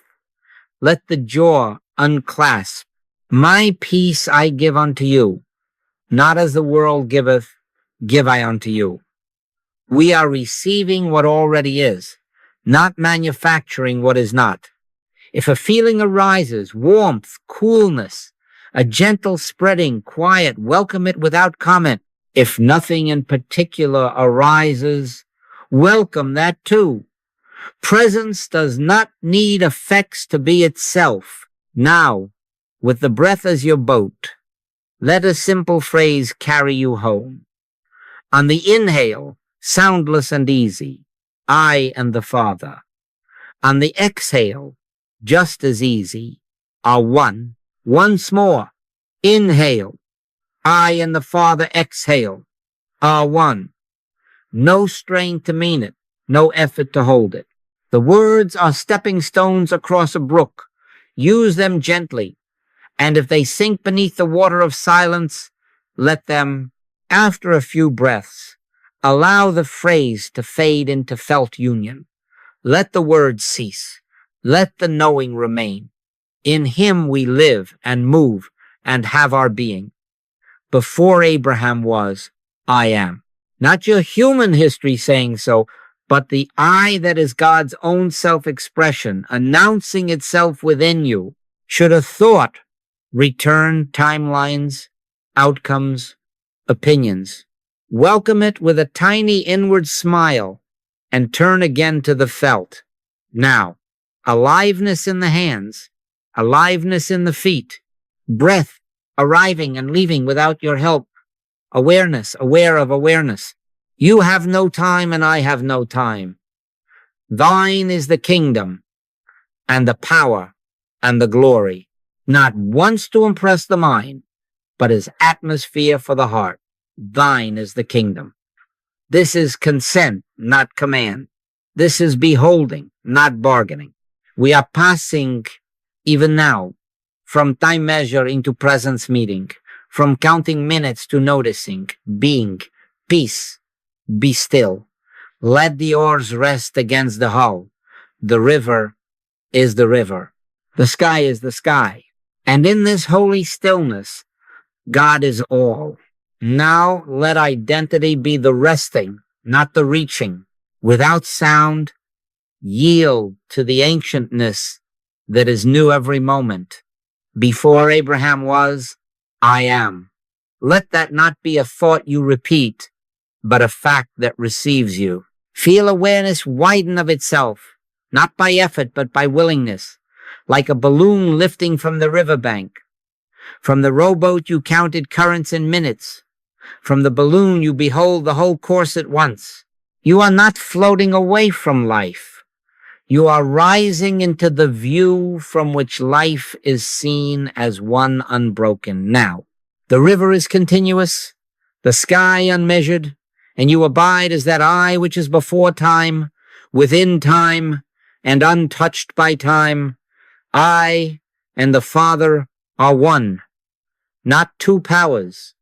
Let the jaw unclasp. My peace I give unto you, not as the world giveth, give I unto you. We are receiving what already is, not manufacturing what is not. If a feeling arises, warmth, coolness, a gentle spreading, quiet, welcome it without comment. If nothing in particular arises, welcome that too. Presence does not need effects to be itself. Now, with the breath as your boat, let a simple phrase carry you home. On the inhale, soundless and easy, I and the Father. On the exhale, just as easy, are one. Once more, inhale, I and the Father exhale, are one. No strain to mean it, no effort to hold it. The words are stepping stones across a brook. Use them gently, and if they sink beneath the water of silence, let them, after a few breaths, allow the phrase to fade into felt union. Let the words cease. Let the knowing remain. In him we live and move and have our being. Before Abraham was, I am. Not your human history saying so, but the I that is God's own self-expression, announcing itself within you. Should a thought return timelines, outcomes, opinions, welcome it with a tiny inward smile and turn again to the felt. Now, aliveness in the hands, aliveness in the feet, breath arriving and leaving without your help, awareness, aware of awareness. You have no time and I have no time. Thine is the kingdom and the power and the glory, not once to impress the mind, but as atmosphere for the heart. Thine is the kingdom. This is consent, not command. This is beholding, not bargaining. We are passing, even now, from time measure into presence meeting, from counting minutes to noticing, being, peace, be still. Let the oars rest against the hull. The river is the river. The sky is the sky. And in this holy stillness, God is all. Now let identity be the resting, not the reaching. Without sound, yield to the ancientness that is new every moment. Before Abraham was, I am. Let that not be a thought you repeat, but a fact that receives you. Feel awareness widen of itself, not by effort, but by willingness, like a balloon lifting from the riverbank. From the rowboat you counted currents in minutes. From the balloon you behold the whole course at once. You are not floating away from life. You are rising into the view from which life is seen as one unbroken. Now, the river is continuous, the sky unmeasured, and you abide as that I which is before time, within time, and untouched by time. I and the Father are one, not two powers,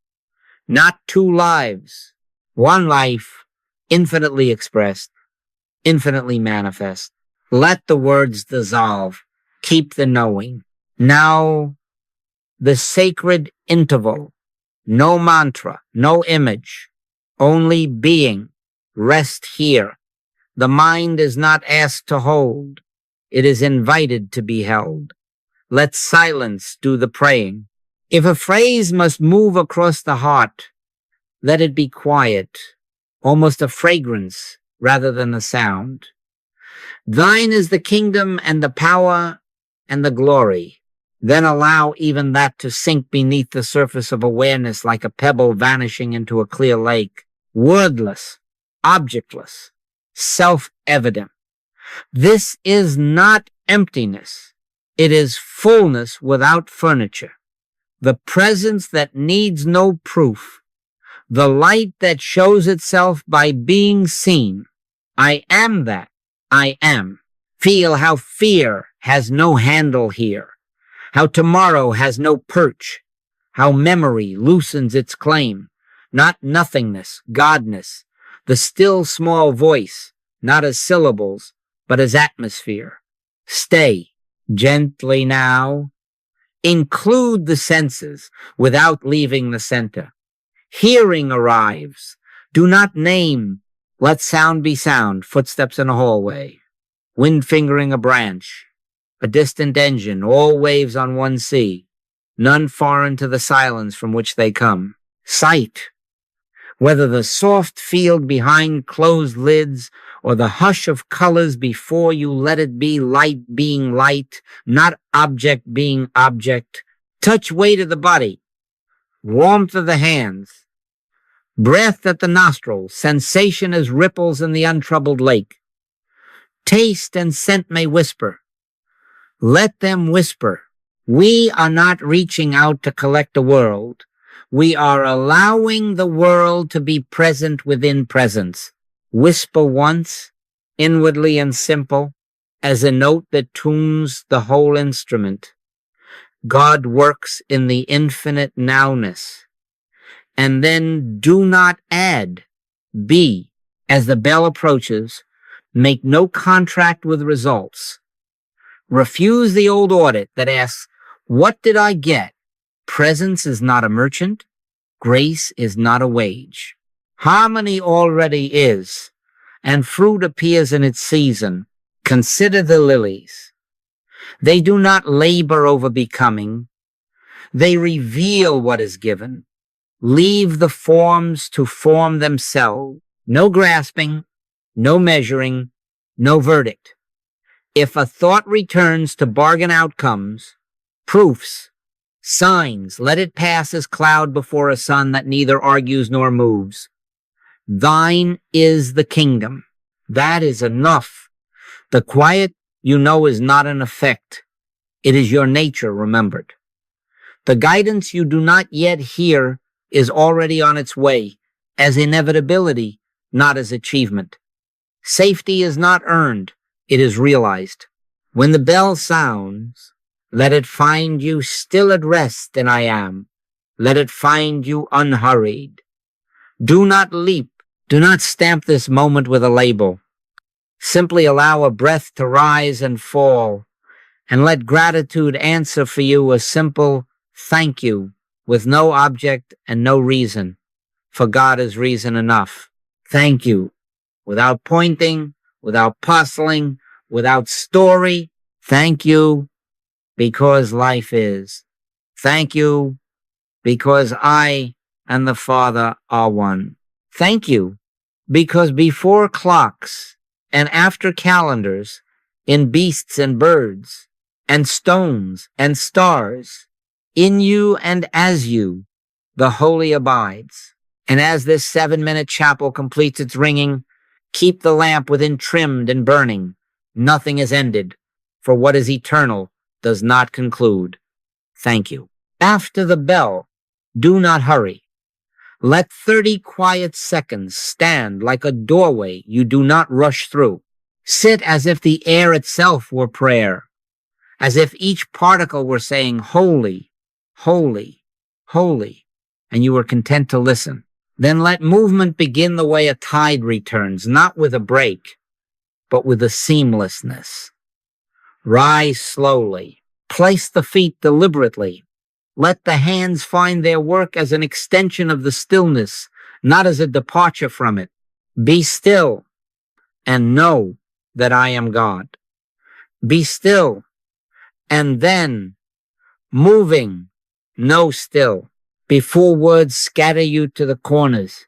not two lives, one life, infinitely expressed, infinitely manifest. Let the words dissolve. Keep the knowing. Now, the sacred interval. No mantra, no image, only being. Rest here. The mind is not asked to hold. It is invited to be held. Let silence do the praying. If a phrase must move across the heart, let it be quiet, almost a fragrance rather than a sound. Thine is the kingdom and the power and the glory. Then allow even that to sink beneath the surface of awareness like a pebble vanishing into a clear lake. Wordless, objectless, self-evident. This is not emptiness. It is fullness without furniture. The presence that needs no proof. The light that shows itself by being seen. I am that. I am. Feel how fear has no handle here. how tomorrow has no perch, how memory loosens its claim, not nothingness, godness, the still small voice, not as syllables, but as atmosphere. Stay gently now. Include the senses without leaving the center. Hearing arrives. Do not name. Let sound be sound. Footsteps in a hallway. Wind fingering a branch. A distant engine. All waves on one sea. None foreign to the silence from which they come. Sight. Whether the soft field behind closed lids or the hush of colors before you, let it be light being light, not object being object. Touch weight of the body, warmth of the hands, breath at the nostrils, sensation as ripples in the untroubled lake. Taste and scent may whisper. Let them whisper. We are not reaching out to collect the world. We are allowing the world to be present within presence. Whisper once, inwardly and simple, as a note that tunes the whole instrument. God works in the infinite nowness. And then do not add. Be, as the bell approaches, make no contract with results. Refuse the old audit that asks, what did I get? Presence is not a merchant. Grace is not a wage. Harmony already is, and fruit appears in its season. Consider the lilies. They do not labor over becoming. They reveal what is given. Leave the forms to form themselves. No grasping, no measuring, no verdict. If a thought returns to bargain outcomes, proofs, signs, let it pass as cloud before a sun that neither argues nor moves. Thine is the kingdom. That is enough. The quiet, you know, is not an effect. It is your nature remembered. The guidance you do not yet hear is already on its way, as inevitability, not as achievement. Safety is not earned, it is realized. When the bell sounds, let it find you still at rest in I am. Let it find you unhurried. Do not leap. Do not stamp this moment with a label. Simply allow a breath to rise and fall, and let gratitude answer for you a simple thank you with no object and no reason, for God is reason enough. Thank you, without pointing, without puzzling, without story. Thank you, because life is. Thank you, because I and the Father are one. Thank you, because before clocks and after calendars, in beasts and birds, and stones and stars, in you and as you, the holy abides. And as this 7-minute chapel completes its ringing, keep the lamp within trimmed and burning. Nothing is ended, for what is eternal does not conclude. Thank you. After the bell, do not hurry. Let 30 quiet seconds stand like a doorway you do not rush through. Sit as if the air itself were prayer, as if each particle were saying, holy, holy, holy, and you were content to listen. Then let movement begin the way a tide returns, not with a break, but with a seamlessness. Rise slowly. Place the feet deliberately. Let the hands find their work as an extension of the stillness, not as a departure from it. Be still and know that I am God. Be still and then, moving, know still. Before words scatter you to the corners,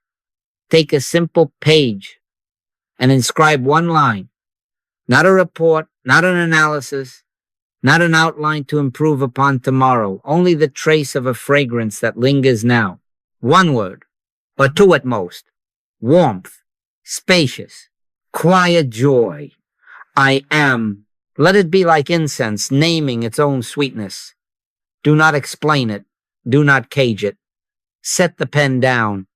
take a simple page and inscribe one line. Not a report, not an analysis, not an outline to improve upon tomorrow, only the trace of a fragrance that lingers now. One word, or two at most. Warmth, spacious, quiet joy. I am. Let it be like incense, naming its own sweetness. Do not explain it. Do not cage it. Set the pen down.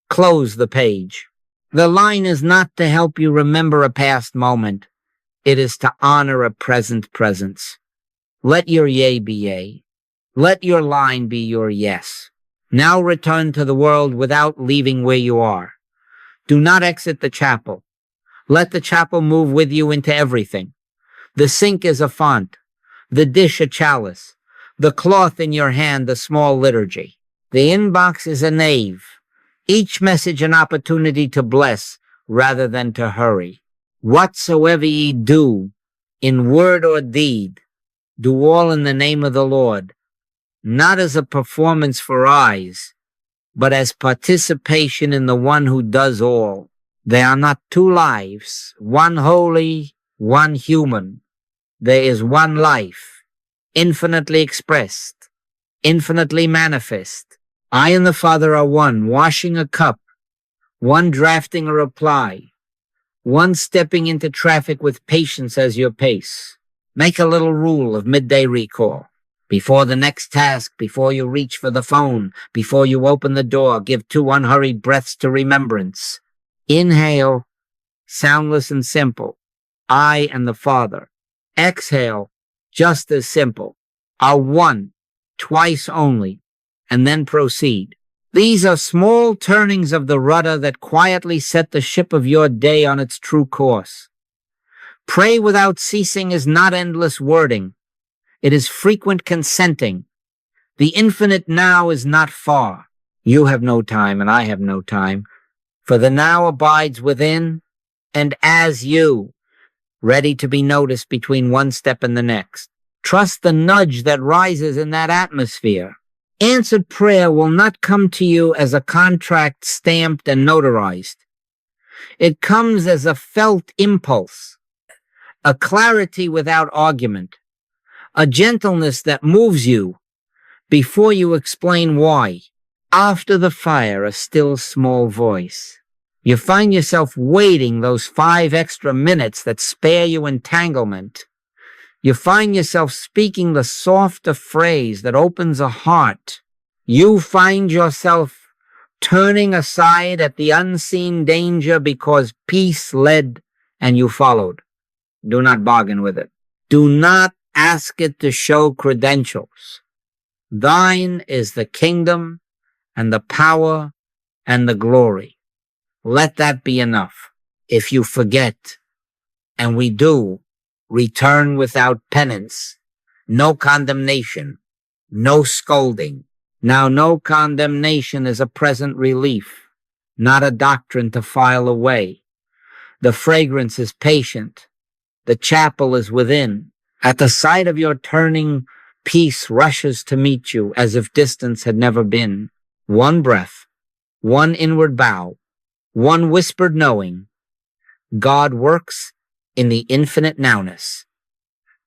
Close the page. The line is not to help you remember a past moment. It is to honor a present presence. Let your yea be yea. Let your line be your yes. Now return to the world without leaving where you are. Do not exit the chapel. Let the chapel move with you into everything. The sink is a font, the dish a chalice, the cloth in your hand a small liturgy. The inbox is a nave, each message an opportunity to bless rather than to hurry. Whatsoever ye do, in word or deed, do all in the name of the Lord, not as a performance for eyes, but as participation in the one who does all. There are not two lives, one holy, one human. There is one life, infinitely expressed, infinitely manifest. I and the Father are one, washing a cup, one drafting a reply, one stepping into traffic with patience as your pace. Make a little rule of midday recall. Before the next task, before you reach for the phone, before you open the door, give 2 unhurried breaths to remembrance. Inhale, soundless and simple, I and the Father. Exhale, just as simple, are one, twice only, and then proceed. These are small turnings of the rudder that quietly set the ship of your day on its true course. Pray without ceasing is not endless wording. It is frequent consenting. The infinite now is not far. You have no time and I have no time, for the now abides within and as you, ready to be noticed between one step and the next. Trust the nudge that rises in that atmosphere. Answered prayer will not come to you as a contract stamped and notarized. It comes as a felt impulse, a clarity without argument, a gentleness that moves you before you explain why. After the fire, a still small voice. You find yourself waiting those 5 extra minutes that spare you entanglement. You find yourself speaking the softer phrase that opens a heart. You find yourself turning aside at the unseen danger because peace led and you followed. Do not bargain with it. Do not ask it to show credentials. Thine is the kingdom and the power and the glory. Let that be enough. If you forget, and we do, return without penance, no condemnation, no scolding. Now, no condemnation is a present relief, not a doctrine to file away. The fragrance is patient. The chapel is within. At the sight of your turning, peace rushes to meet you as if distance had never been. One breath, one inward bow, one whispered knowing. God works in the infinite nowness,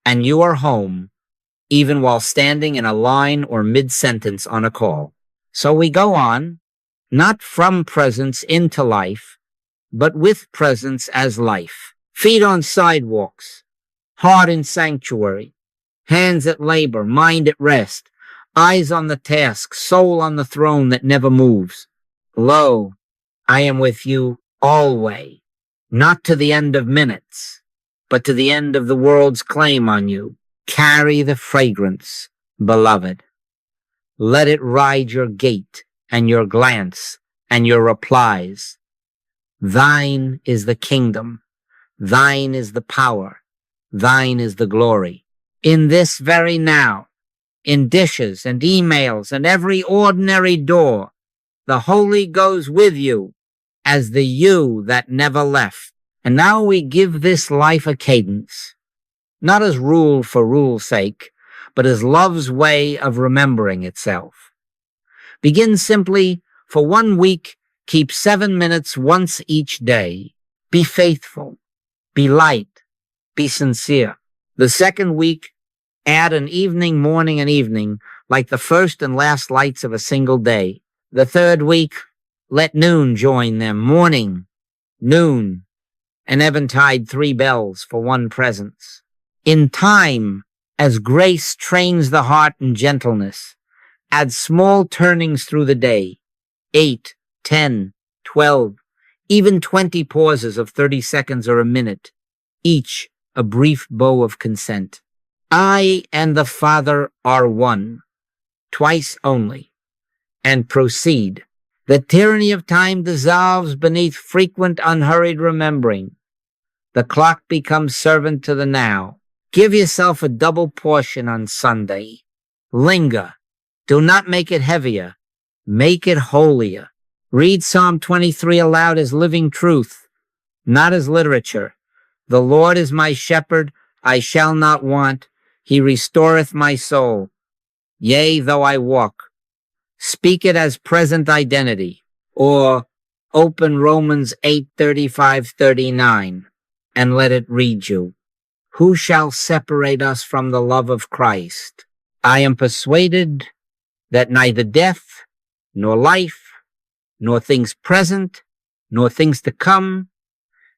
and you are home, even while standing in a line or mid-sentence on a call. So we go on, not from presence into life, but with presence as life. Feet on sidewalks, heart in sanctuary, hands at labor, mind at rest, eyes on the task, soul on the throne that never moves. Lo, I am with you always, not to the end of minutes, but to the end of the world's claim on you. Carry the fragrance, beloved. Let it ride your gait and your glance and your replies. Thine is the kingdom. Thine is the power. Thine is the glory. In this very now, in dishes and emails and every ordinary door, the Holy goes with you as the you that never left. And now we give this life a cadence, not as rule for rule's sake, but as love's way of remembering itself. Begin simply, for 1 week, keep 7 minutes once each day. Be faithful, be light, be sincere. The second week, add an evening, morning, and evening, like the first and last lights of a single day. The third week, let noon join them, morning, noon, and eventide 3 bells for one presence. In time, as grace trains the heart in gentleness, add small turnings through the day, 8, 10, 12, even 20 pauses of 30 seconds or a minute, each a brief bow of consent. I and the Father are one, twice only, and proceed. The tyranny of time dissolves beneath frequent unhurried remembering. The clock becomes servant to the now. Give yourself a double portion on Sunday. Linger. Do not make it heavier. Make it holier. Read Psalm 23 aloud as living truth, not as literature. The Lord is my shepherd, I shall not want. He restoreth my soul. Yea, though I walk. Speak it as present identity. Or open Romans 8:35-39 and let it read you. Who shall separate us from the love of Christ? I am persuaded that neither death, nor life, nor things present, nor things to come,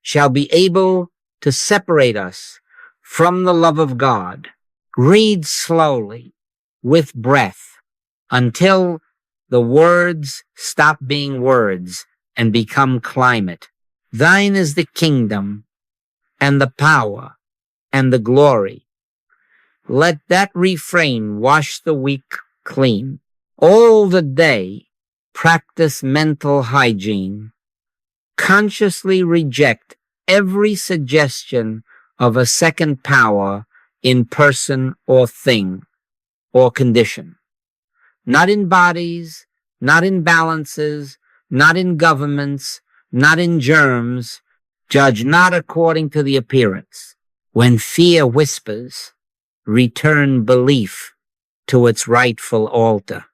shall be able to separate us from the love of God. Read slowly, with breath, until the words stop being words and become climate. Thine is the kingdom, and the power, and the glory. Let that refrain wash the week clean. All the day, practice mental hygiene. Consciously reject every suggestion of a second power in person or thing or condition. Not in bodies, not in balances, not in governments, not in germs. Judge not according to the appearance. When fear whispers, return belief to its rightful altar.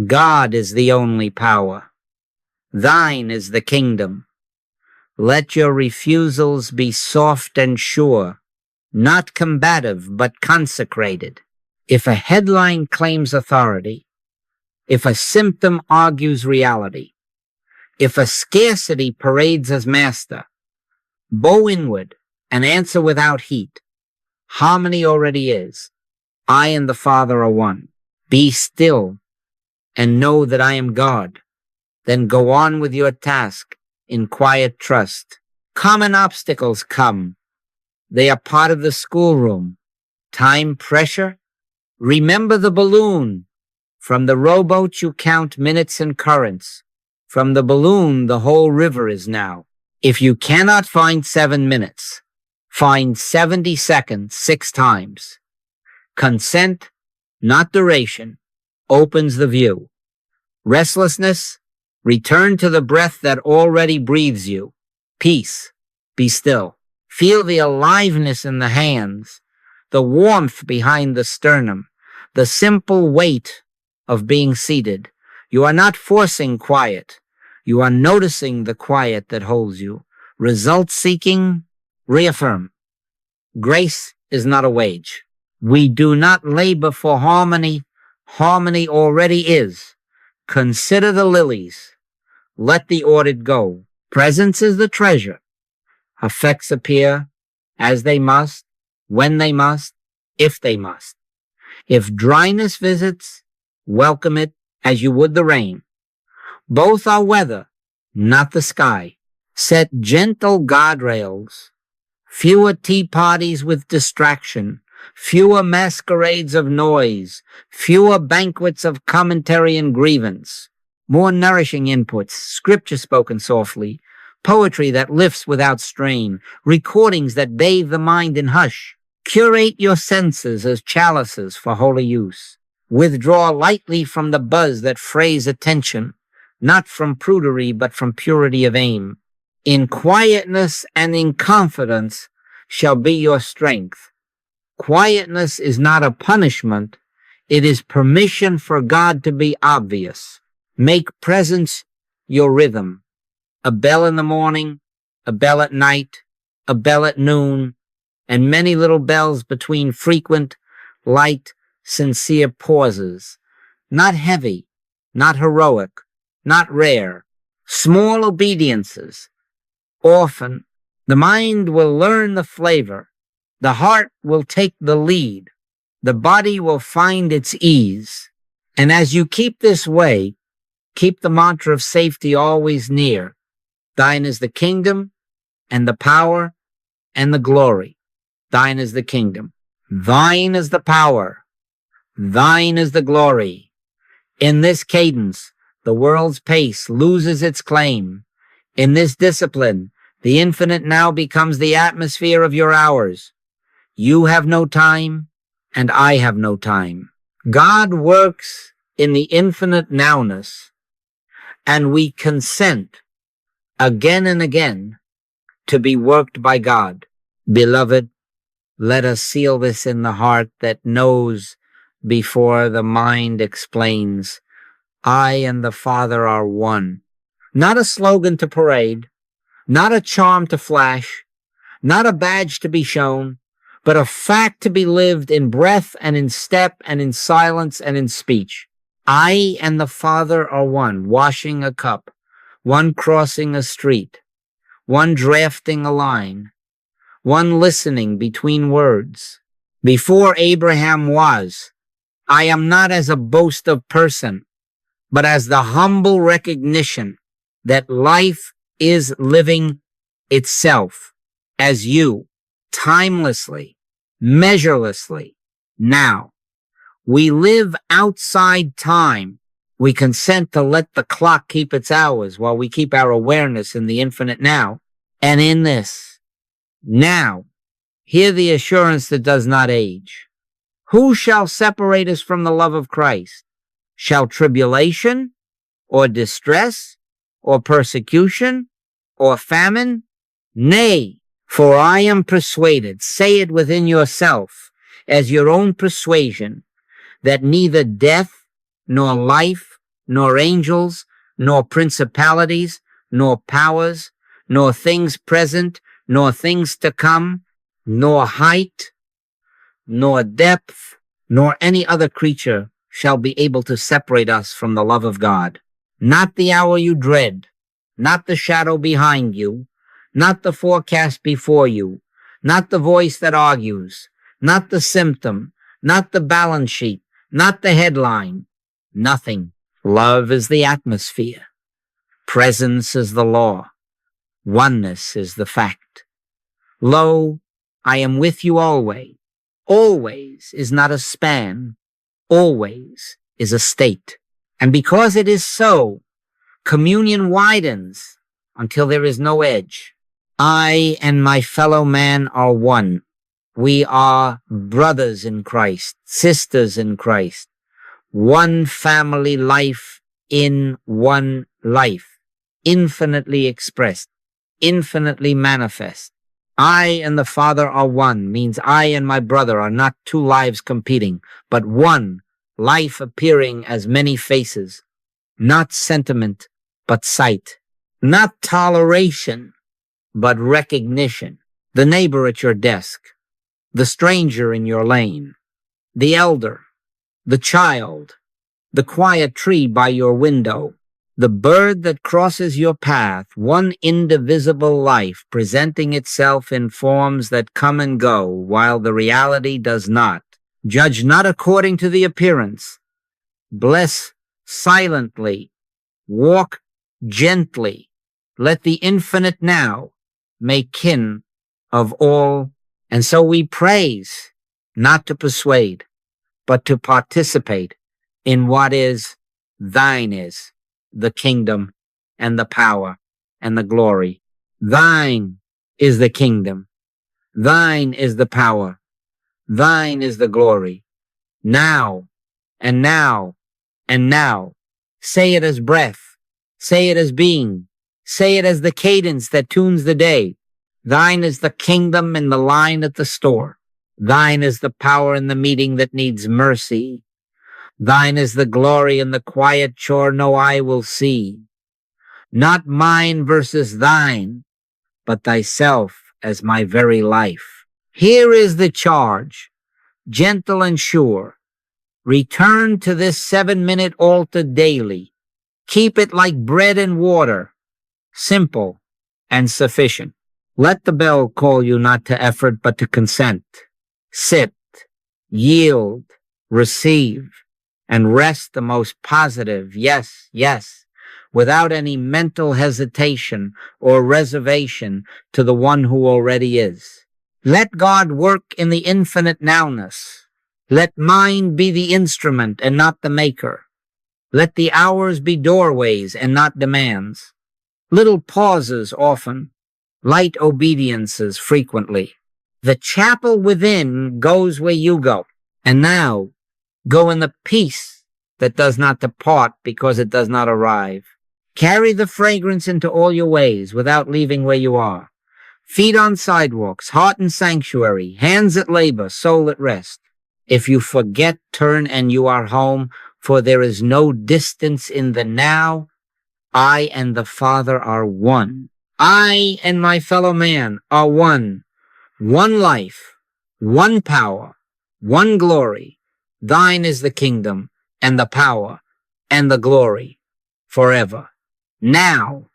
God is the only power. Thine is the kingdom. Let your refusals be soft and sure, not combative, but consecrated. If a headline claims authority, if a symptom argues reality, if a scarcity parades as master, bow inward and answer without heat. Harmony already is. I and the Father are one. Be still and know that I am God. Then go on with your task in quiet trust. Common obstacles come. They are part of the schoolroom. Time pressure. Remember the balloon. From the rowboat you count minutes and currents. From the balloon the whole river is now. If you cannot find 7 minutes, find 70 seconds 6 times. Consent, not duration, opens the view. Restlessness, return to the breath that already breathes you. Peace, be still. Feel the aliveness in the hands, the warmth behind the sternum, the simple weight of being seated. You are not forcing quiet. You are noticing the quiet that holds you. Result seeking, reaffirm. Grace is not a wage. We do not labor for harmony. Harmony already is. Consider the lilies. Let the orchid go. Presence is the treasure. Effects appear as they must, when they must, if they must. If dryness visits, welcome it as you would the rain. Both are weather, not the sky. Set gentle guardrails. Fewer tea parties with distraction. Fewer masquerades of noise. Fewer banquets of commentary and grievance. More nourishing inputs, scripture spoken softly, poetry that lifts without strain, recordings that bathe the mind in hush. Curate your senses as chalices for holy use. Withdraw lightly from the buzz that frays attention, not from prudery, but from purity of aim. In quietness and in confidence shall be your strength. Quietness is not a punishment. It is permission for God to be obvious. Make presence your rhythm. A bell in the morning, a bell at night, a bell at noon, and many little bells between frequent, light, sincere pauses. Not heavy, not heroic, not rare. Small obediences. Often, the mind will learn the flavor. The heart will take the lead. The body will find its ease. And as you keep this way, keep the mantra of safety always near. Thine is the kingdom and the power and the glory. Thine is the kingdom. Thine is the power. Thine is the glory. In this cadence, the world's pace loses its claim. In this discipline, the infinite now becomes the atmosphere of your hours. You have no time, and I have no time. God works in the infinite nowness, and we consent again and again to be worked by God. Beloved, let us seal this in the heart that knows before the mind explains. I and the Father are one. Not a slogan to parade, not a charm to flash, not a badge to be shown, but a fact to be lived in breath and in step and in silence and in speech. I and the Father are one, washing a cup, one crossing a street, one drafting a line, one listening between words. Before Abraham was, I am not as a boast of person, but as the humble recognition that life is living itself as you, timelessly, measurelessly, now. We live outside time. We consent to let the clock keep its hours while we keep our awareness in the infinite now. And in this, now, hear the assurance that does not age. Who shall separate us from the love of Christ? Shall tribulation, or distress, or persecution, or famine? Nay, for I am persuaded, say it within yourself, as your own persuasion, that neither death, nor life, nor angels, nor principalities, nor powers, nor things present, nor things to come, nor height, nor depth, nor any other creature shall be able to separate us from the love of God. Not the hour you dread, not the shadow behind you, not the forecast before you, not the voice that argues, not the symptom, not the balance sheet, not the headline, nothing. Love is the atmosphere. Presence is the law. Oneness is the fact. Lo, I am with you always. Always is not a span. Always is a state. And because it is so, communion widens until there is no edge. I and my fellow man are one. We are brothers in Christ, sisters in Christ, one family life in one life, infinitely expressed, infinitely manifest. I and the Father are one means I and my brother are not two lives competing, but one life appearing as many faces, not sentiment, but sight, not toleration, but recognition. The neighbor at your desk, the stranger in your lane, the elder, the child, the quiet tree by your window, the bird that crosses your path, one indivisible life presenting itself in forms that come and go while the reality does not. Judge not according to the appearance. Bless silently. Walk gently. Let the infinite now make kin of all. And so we praise, not to persuade, but to participate in what is thine is, the kingdom and the power and the glory. Thine is the kingdom. Thine is the power. Thine is the glory. Now and now and now. Say it as breath. Say it as being. Say it as the cadence that tunes the day. Thine is the kingdom in the line at the store. Thine is the power in the meeting that needs mercy. Thine is the glory in the quiet chore no eye will see. Not mine versus thine, but thyself as my very life. Here is the charge, gentle and sure. Return to this 7-minute altar daily. Keep it like bread and water, simple and sufficient. Let the bell call you not to effort, but to consent. Sit, yield, receive, and rest the most positive, yes, yes, without any mental hesitation or reservation to the one who already is. Let God work in the infinite nowness. Let mind be the instrument and not the maker. Let the hours be doorways and not demands. Little pauses often, light obediences frequently. The chapel within goes where you go. And now, go in the peace that does not depart because it does not arrive. Carry the fragrance into all your ways without leaving where you are. Feet on sidewalks, heart in sanctuary, hands at labor, soul at rest. If you forget, turn and you are home, for there is no distance in the now. I and the Father are one. I and my fellow man are one. One life, one power, one glory. Thine is the kingdom and the power and the glory forever. Now,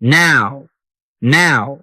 now, now.